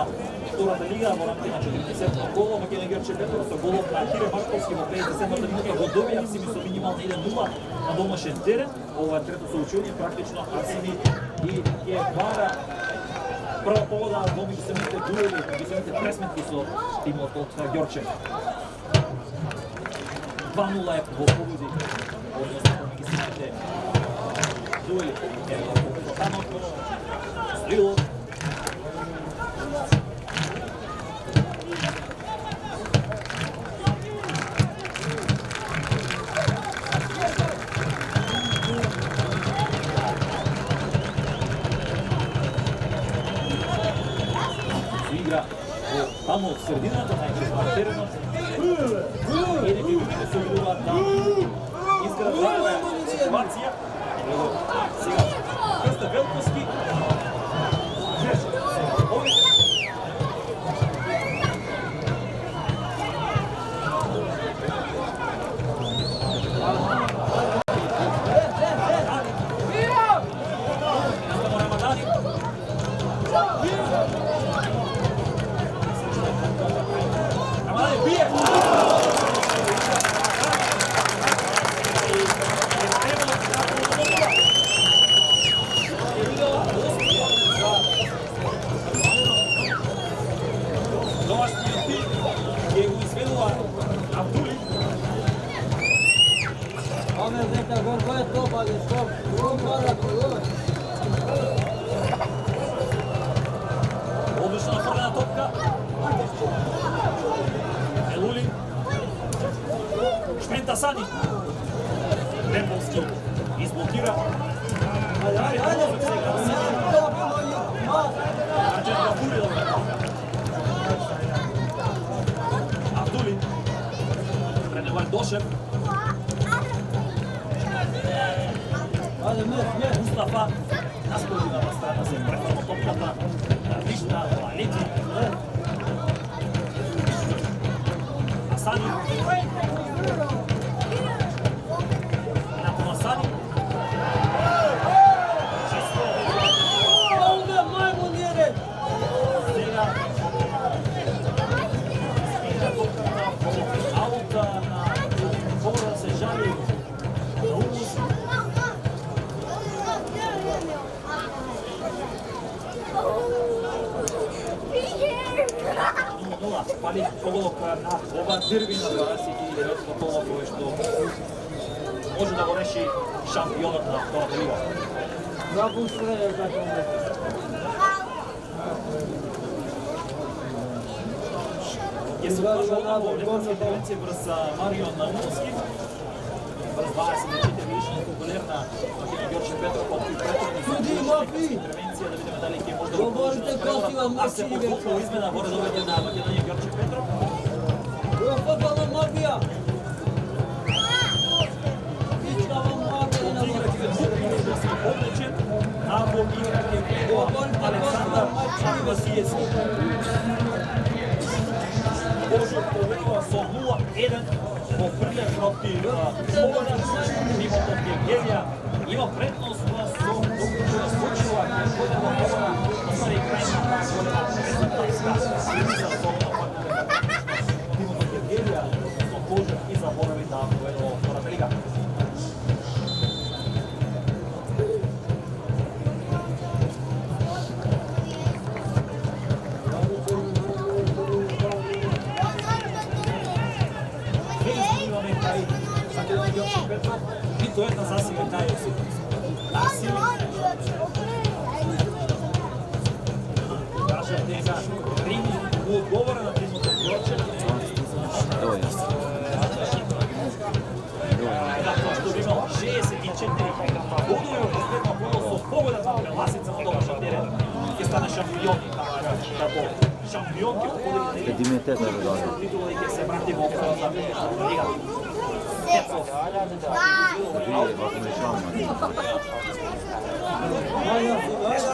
втората лига, во рамките на 47 голо, Македонија Ѓорче Петров со голов на Тире Марковски во 57-та минута го доби Арсими со минимална 1-0 на домашен терен. Ова е трето соочување, практично Арсими и ќе бара прва погода во меѓусебните дуели, меѓусебните пресметки со тимот од Ѓорче. 2-0 е во победи, односно во меѓусебните дуели. Ево го Танок, Стрилов. Игра таму од средината на теренот. Еден бивите се обидуваат да изградат ситуација. Сега Крсте Велковски. Одлично нафрлена топка Елули. Шпринта Сани. Дембовски изблокира. Арджет Гафури Абдули. Пред него е Дошев. Мустафа. Насполовината страна се префрно топката. Вишта, Лети. Асани. Након Асани. Сега аута на Бора се жали на улоз. Нула, пали поголок на ова дерби на 29-то коло кое што може да го реши шампионот на втората лига. Браво, Среја, како ме. Ќе се укажа одново реферска интервенција врз Марион Наумовски. Врз 24 годишниот футболер на Ѓорче Петров од интервенција да видиме дали ќе може да го Говорите косива а се мачи подготвува измена во редовите на Македонија Ѓорче Петров. Футболна мафија. Ичкава мафија на Игра ќе се да се облечен, а во игра ќе влегува Александар Васиевски. Божо поведува со 0-1 во прилет против Словена. Тимото Гергелија има предност со доколку случува ќе ходе во победа, остави крајна голема резултатска серија со Тимото Гергелија со Божо и заборави да поведе во втората лига. Нито една засега кај Тарсил. Кажа дека Рими го одговора на Тимото Ѓорче. Така што би имал 64 бодови во последно коло со победа на Беласица на домашен терен. Ќе стане шампион како шампион ќе победи титула и ќе се врати во втората лига.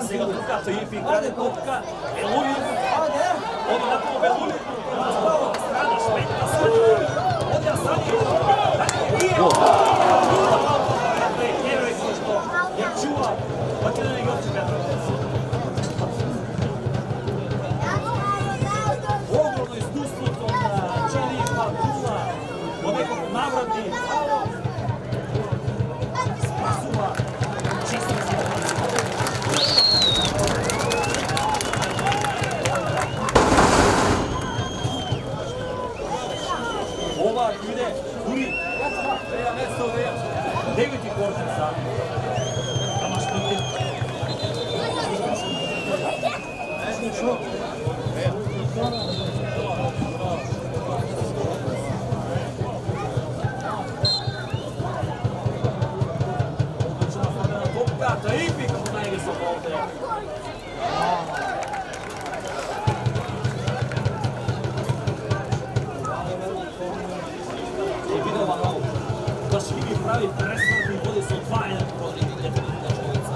Сега тука Таифи краде топка, Елули, оди наколо Белули, страна Шпетна Сани, оди Асани, Еврей кој што ја чува Македонија Ѓорче Петров. Огромно искуството на Чали Мартуна во неколку наврати спасува чисто ова иде дури девети корнер за Тамашките. Таифи како највисок овде. И видова нау. Кашиви прави пресврт и води со 2-1 против Летовите Чолица.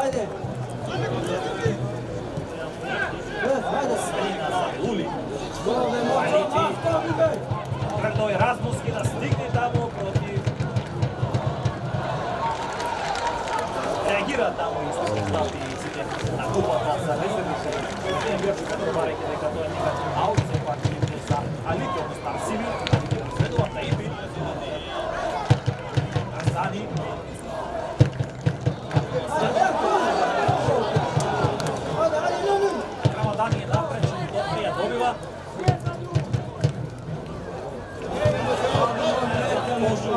Ajde. Средина за Елули. Ajde. Тргнал е Размуски да стигне таму против. Реагира таму и се стапи сите на купата за резервите. Не бија Петро бареќе дека тоа е некак аут, се пак иде за Алите, односно Арсими, Алите преследува Таифи. Асани.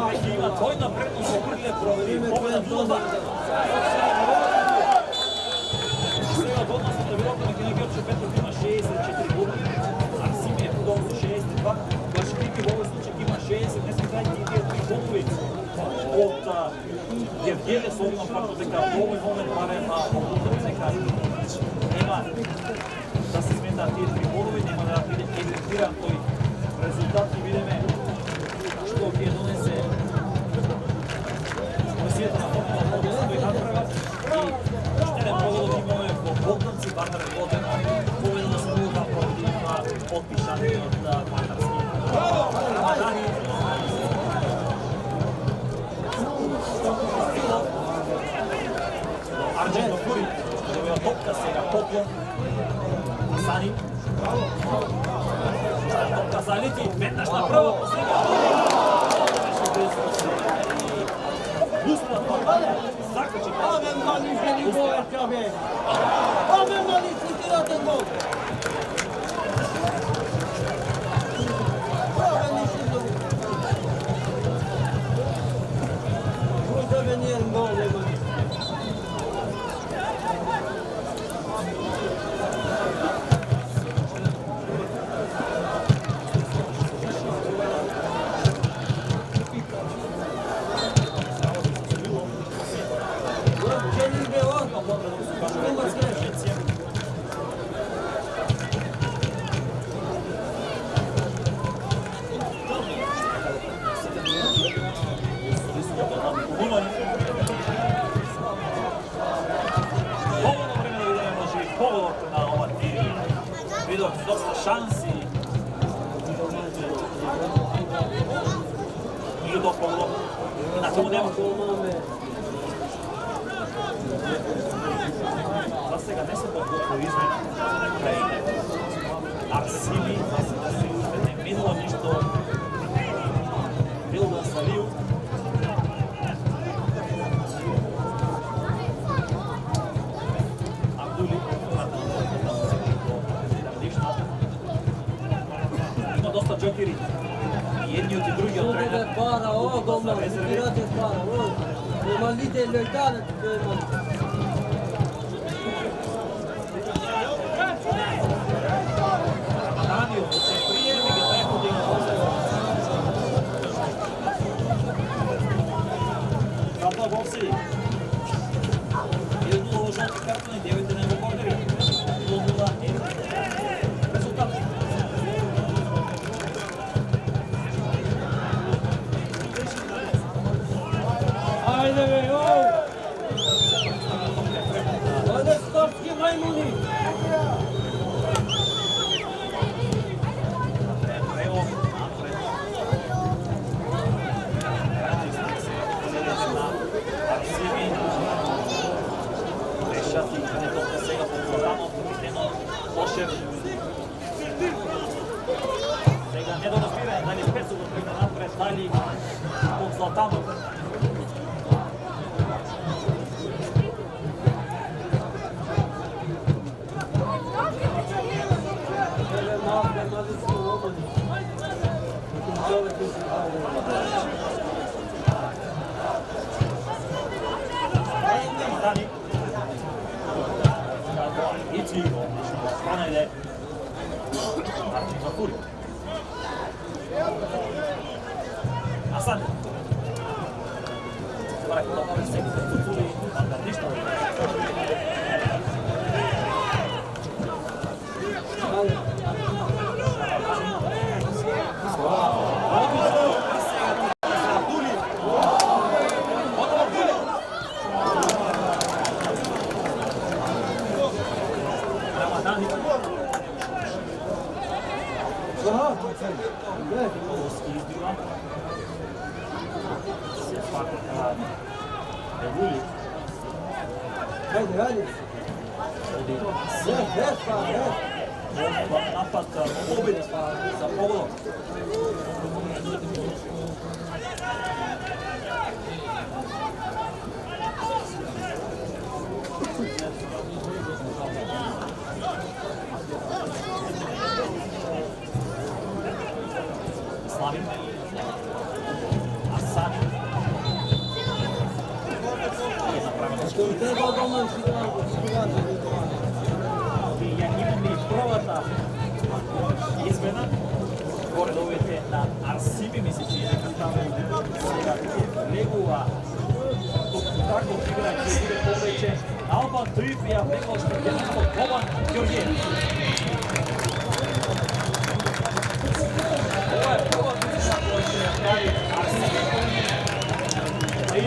Веќе има тој напред и се приле провери победа 0-2. Сега од односната вилока на Кинегорче Петров има 64 голи, Арсимиев гол со 62, Башкирики во овој случај има 60, не се крајки и тие 3 голови од Гевгеле, со овим фактот дека во овој момент барем одлуката дека нема да се сметаат тие 3 голови, нема да биде егзекутиран тој резултат и видиме што ќе донесе комисијата на футболот од тој натпревар и штеден погодок имаме во Богданци, Вардар е водено победа на Силуга против подпишаниот Вардарски. Рамадани Арџен Кури, добива топка сега поклон. Сани. Топка залети, веднаш на прво, сега. Пуснат пападе, закачи. Абе, мали се ни бојача, бе. Абе, мали шутирате гол. Абе, ни шутирате. Којте бе нијен гол, не мали. Доста шанси. Nije to pogledao. Na tomu nema. Da se ga ne se podgledao izmena. Арсими, да се не минало ништо. Бил да Салију. Абдули, има доста джокери. И едниот и другиот тренер. Пара, о, голно, играте пара, о. Малите лојтарат, Рамаданиот се пријеми ги преходи на Затоа бокси. 1-0 во жолти картони, 9 на во корнери. 0-0 е резултат. Ајде бе, оу! Ајде спортски мајмуни! Сега не до разбиране, дали Песо го тргна напред, дали од Златанов. Рамадани. Ици, одлично, иде. Арчин Зафури. Асан. Забрах тоа пред себе пред Зафури, Вардар ништо. Ајде, ајде! Напад побед за погодок. Слави. Асани. Кој треба дома си И ја имаме и првата измена. Горе довете на Арсиби, ми се чини дека таму сега легува таков играч ќе биде повеќе. Албан Туип ја влегол што ќе нема Бобан Ѓорѓиев. Ова е прва тузина која ќе ја прави Арсиби. Е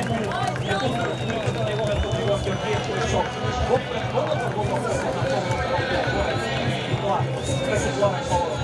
поздравуваме на неговиот Бобан Ѓорѓиев кој што го претходното го покрива на тоа. И тоа спекуларен поворот.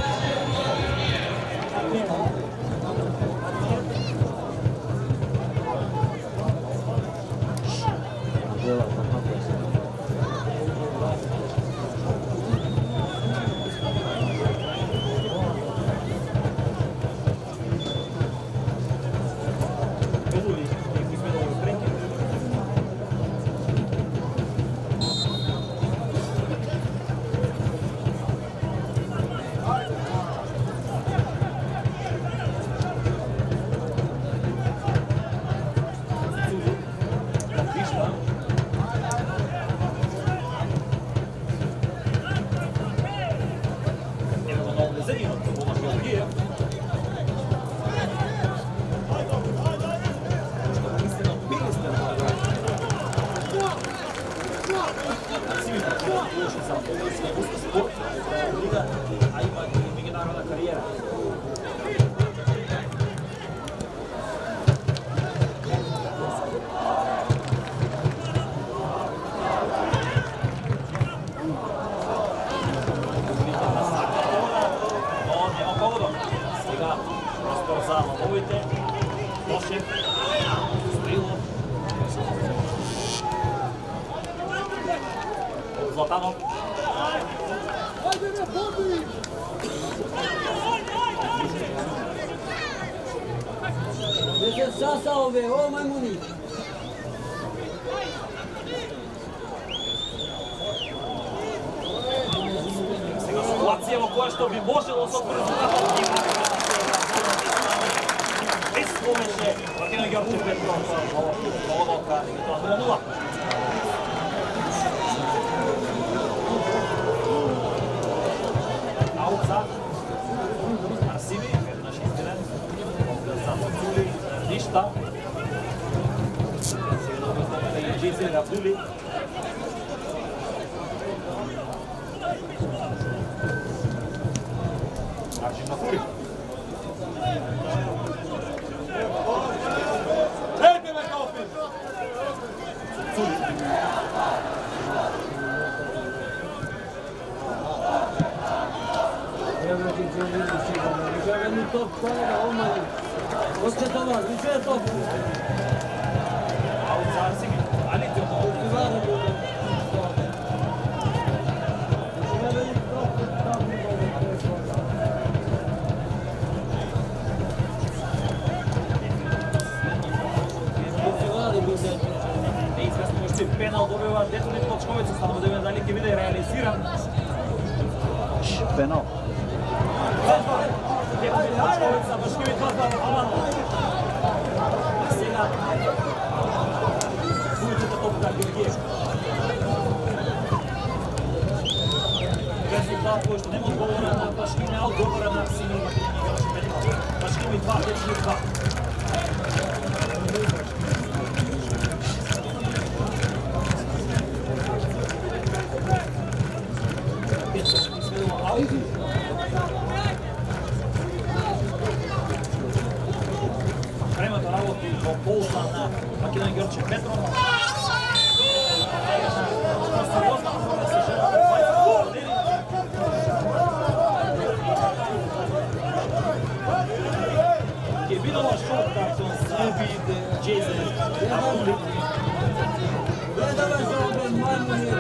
Златанов. Веќе саса ове, о мајмуни. Сега ситуација во која што би можело со резултатот без повеќе Македон Ѓорче Петров во одока и тоа 0-0. Ауца Арсиби, веднаш изглед за Цули, ништа. Сега да го и Джейзе Рабдули. Аршин Мафури. Топ, коlega, о мајмуни. Още това, више е топ. Ауца Арсиби, али ти пенал добива детонет Точковица, станува да видим дали ќе биде реализиран. Пенал. Детонет Точковица, Башкиви Козба, Аманов. А сега бујцата топка Ѓорѓиев. Резултат кој што нема одговора на Башкиви, а одговора на Арсиби. Башкиви 2, Бешкиви 2. Времето работи во полза на Македон Ѓорче Петров. Ќе бидува шот картон за Джейзе Рабдули. Гледаме за ове мајмуни.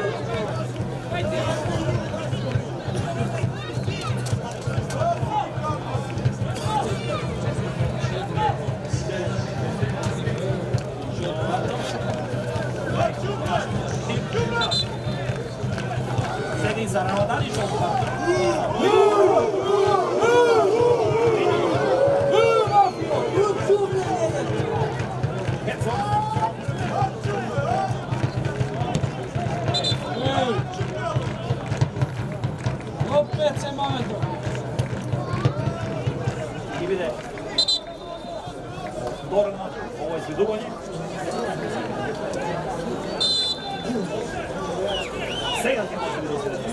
Седи за Рамадани жолта. биде повторено ово изведување. Сега ќе може да биде изведено.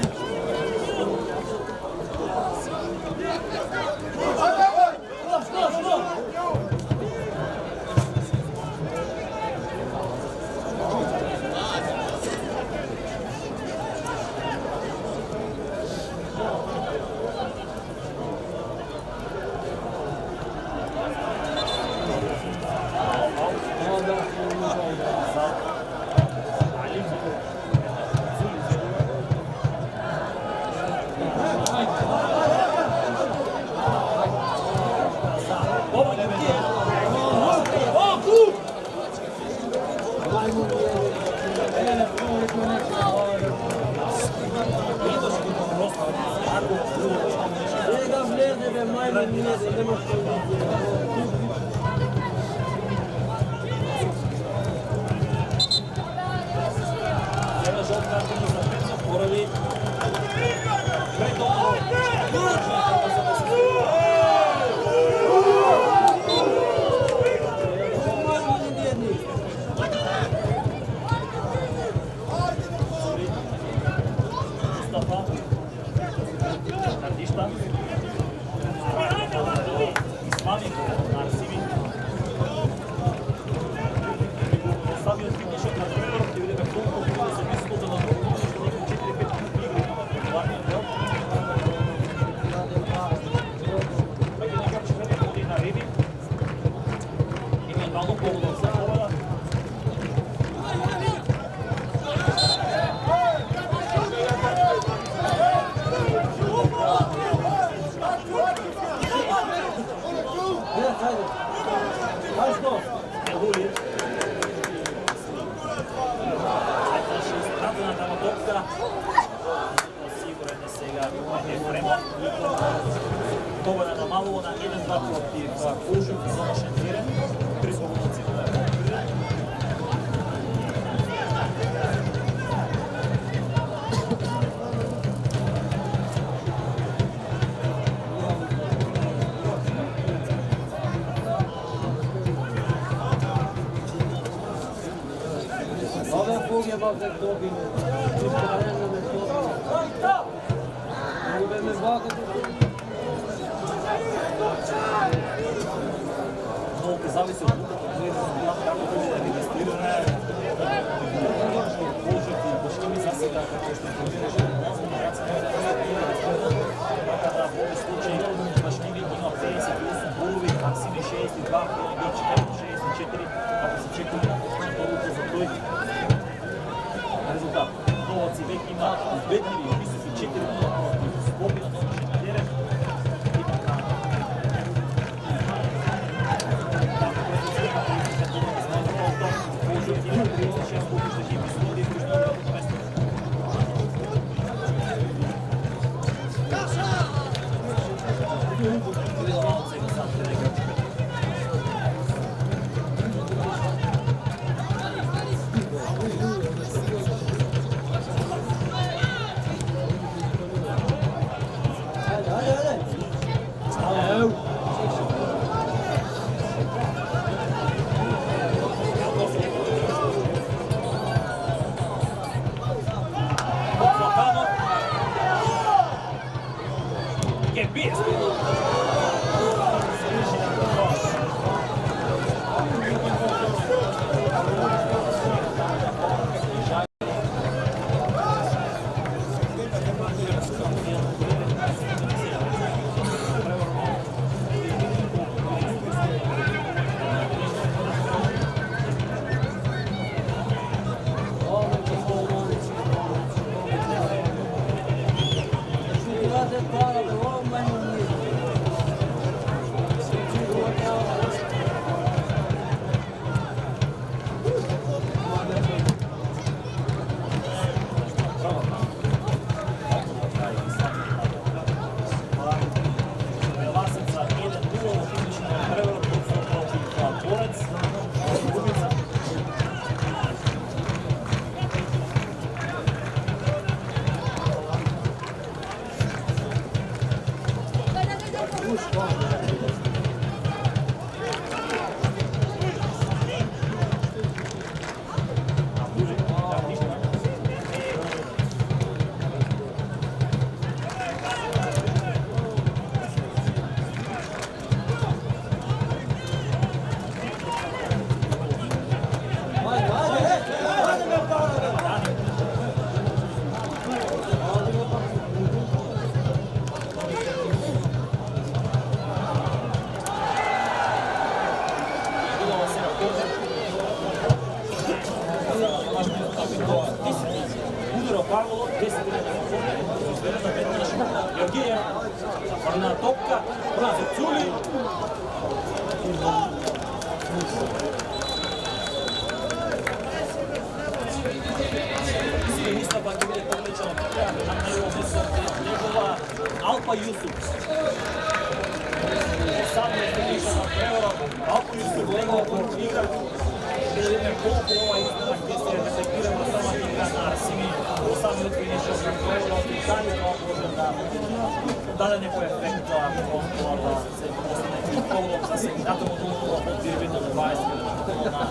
Победа на Малово на 1-2 против Кулжук и домашен терен. 3 слободници на Много зависи от луката, како ќе биде регистрирана. Кулжук и Бошкими за сега како што информираше така да во овој случај Бошкими има 58 голови, Максими 62, Георги 64, како се чекува толку за тој резултат. Новаци веќе има убедливи високи 4 против Скопје на домашен терен. Бразе Цули. Мисля па ќе биде подличен од крај на негово место негова Алпа Јусуп. Сам е финишер на преворот. Алпа Јусуп негова игра. Ще да видиме колку ова изненада ќе се рефлектира на самата игра на Арсими. Самиот финишер на преворот и дали може да даде некој ефект за тоа да се постигне голот за сегната му од дирбите на 20 на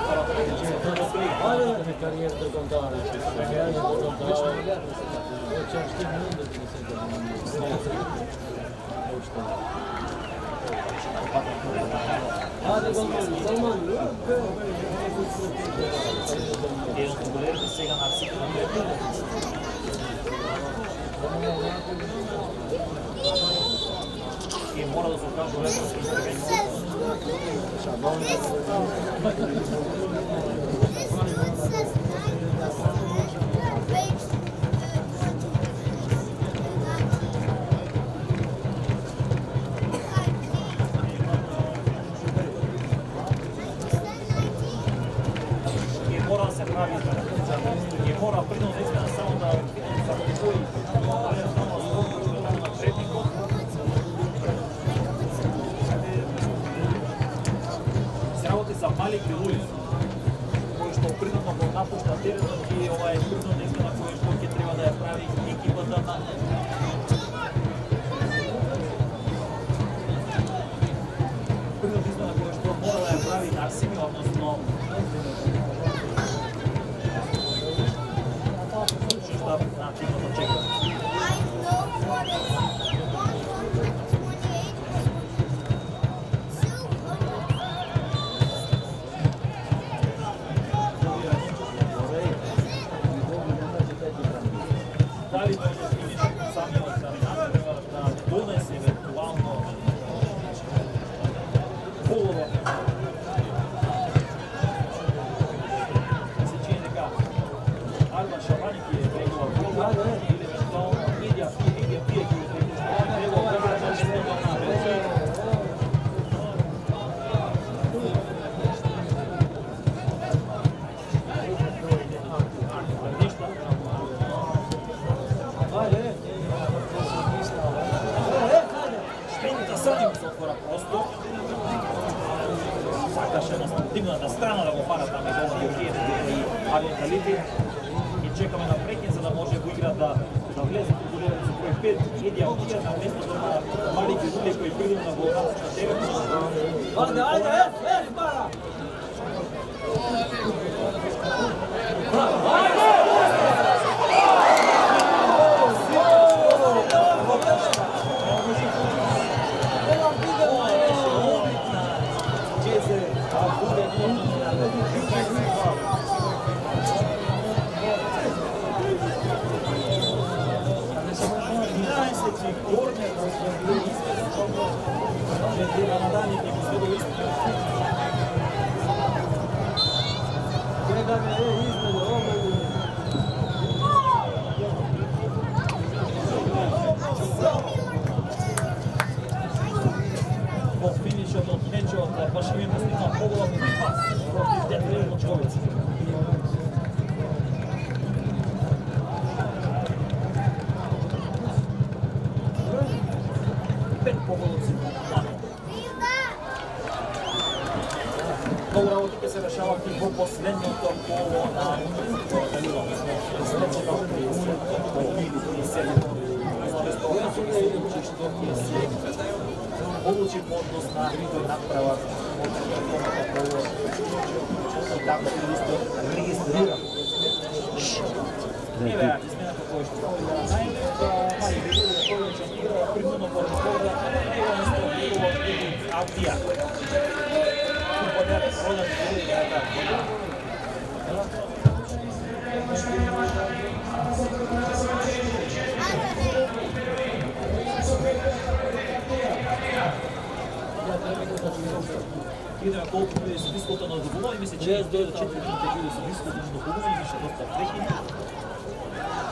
втората позиција. Ajde da mi karijer do kontara. Karijer do kontara. Hoćeš ti minuta da se Ajde Salman. Еден од футболерите сега на Арсими и мора да се окаже лесно интервенција. И мора да се прави и мора принос да измена само да кој за Малик Луис, кој што принудно го напушта теренот и ова е принудна измена која што ќе треба да ја прави екипата на принудна измена која што мора да ја прави Арсими, односно што штаб на тимот чека. Дали може да финиш самиот тренатор да донесе евентуално голово. Се чини дека Арба Шабаники е негова голова или евентуално Идија Пие ќе е негова голова на местото на Белгија. Сакаше на стативната страна да го пара таму голова Јоргиев и Армен Талити и чекаме на прекин за да може во игра да влезе футболерот со број 5 Идија Пие на местото на Малик Луис кој принудно го напушта теренот. Ajde, para! Во финишот од мечот баш ми постигна поголовен пас против Детрен Мочковица. Пет поголовци на планот. Многу работи ќе се решават и во последното коло на одлучи поднос на направа и така се регистрира. Еве, измената која што на Мај игра принудно по рекорда, него место било Авдија. Футболер роден во играта. Видиме колку биде се виското на добува и ми се че 4 минути биде се виското на добува и више доста преки.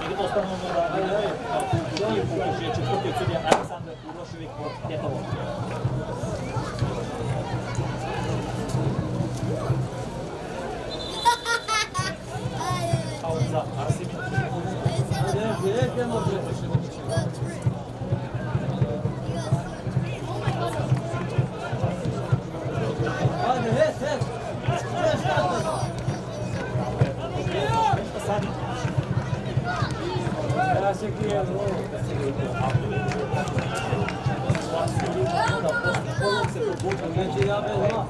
И тоа останало да видиме колку и покажи четвртиот судија Александар Урошевик од Тетово. Аут за Арсимин. Директно може. Ajde, hec. Ja se krijem, Znači ja bez dva.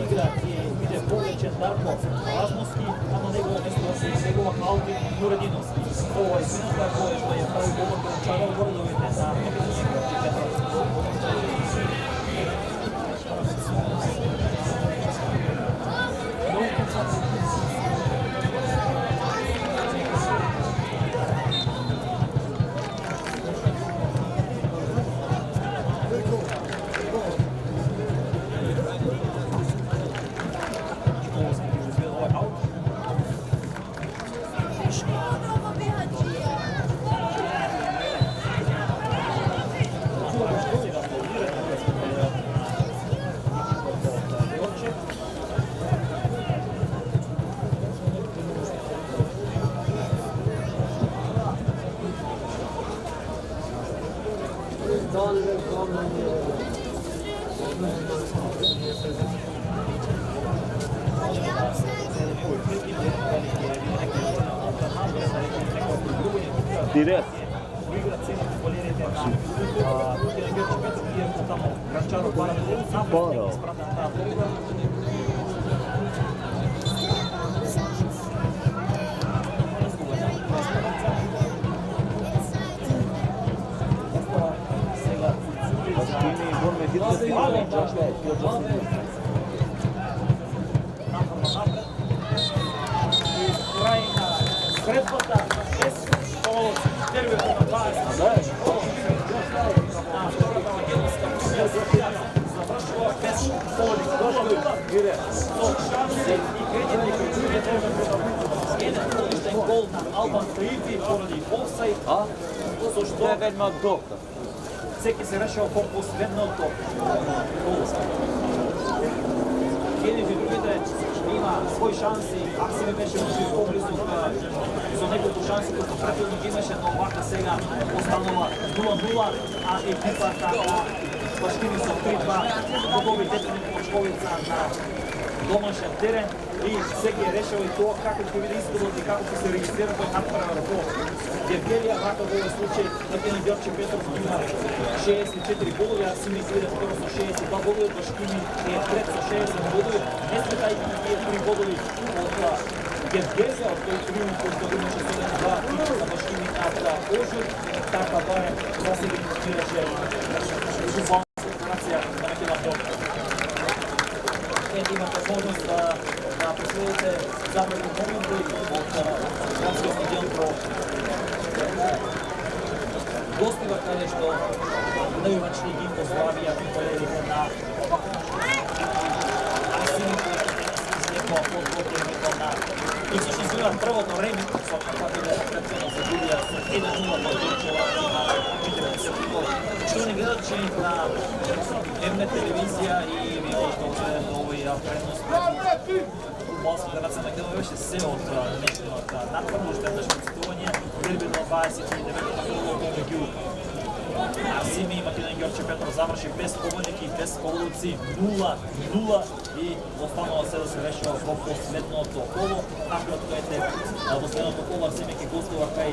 Игра и биде повеќен Дарко Размовски, а на негова место негова Алвин Нурадиновски. Ова е сината која што ја прави голот од Чарол Гордовите на Македонскиот Петров. Директ. Пара. Скрепата без полос, тервето на 20. Втората македонска завршува без полови. Со шанси и кредитни кредити еден одличен гол на Албан Таифи поради офсайд. Со што Тоа е една доктор. секи се решава по последното гол. Еден и другите има своји шанси, Арсимин беше може поблизу со неколку шанси кои претходно ги имаше, но вака сега останува 0-0, а екипата на Башкини со 3-2 добри детени Почковица на домашен терен и сега е решава и тоа како ќе биде исходот и како ќе се регистрира тој надпревар во Гергелија. Вака во овој случај Македон Ѓорче Петров има 64 голови, Арсимин иде второ со 62 голови, Башкини е трет со 60 голови, не сметајќи тие 3 голови од Гергелија, од тој триумф кој што имаше 7-2 за Башкини над Ожур, така барем за сега имираше фудбална ситуација на Македон Ѓорче. Имате можност да последите забавни моменти од Градскиот стадион про гостива, каде што најувачни ги поздравија фудбалерите на Арсимин кој излекоа подготвението на и всушност изгледа првото реми со каква биле прецено за Дулија со 1-0 под Дурчева на Митревски. Што не гледачи на МН телевизија и видеото од овој предност Фудбалска федерација на Македонија беше се од днешниот надпревар, уште еднаш процитување, дерби на 29 април меѓу Арсими и Македон Ѓорче Петров заврши без победники, без полуци, 0-0 и останало се да се решува во последното коло. Напред којте последното коло Арсими ќе гостува кај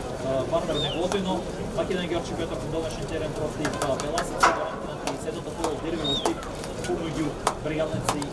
Вардар Неготино, Македон Ѓорче Петров на домашен терен против Беласица, седното коло дерби во Штип помеѓу Брегалници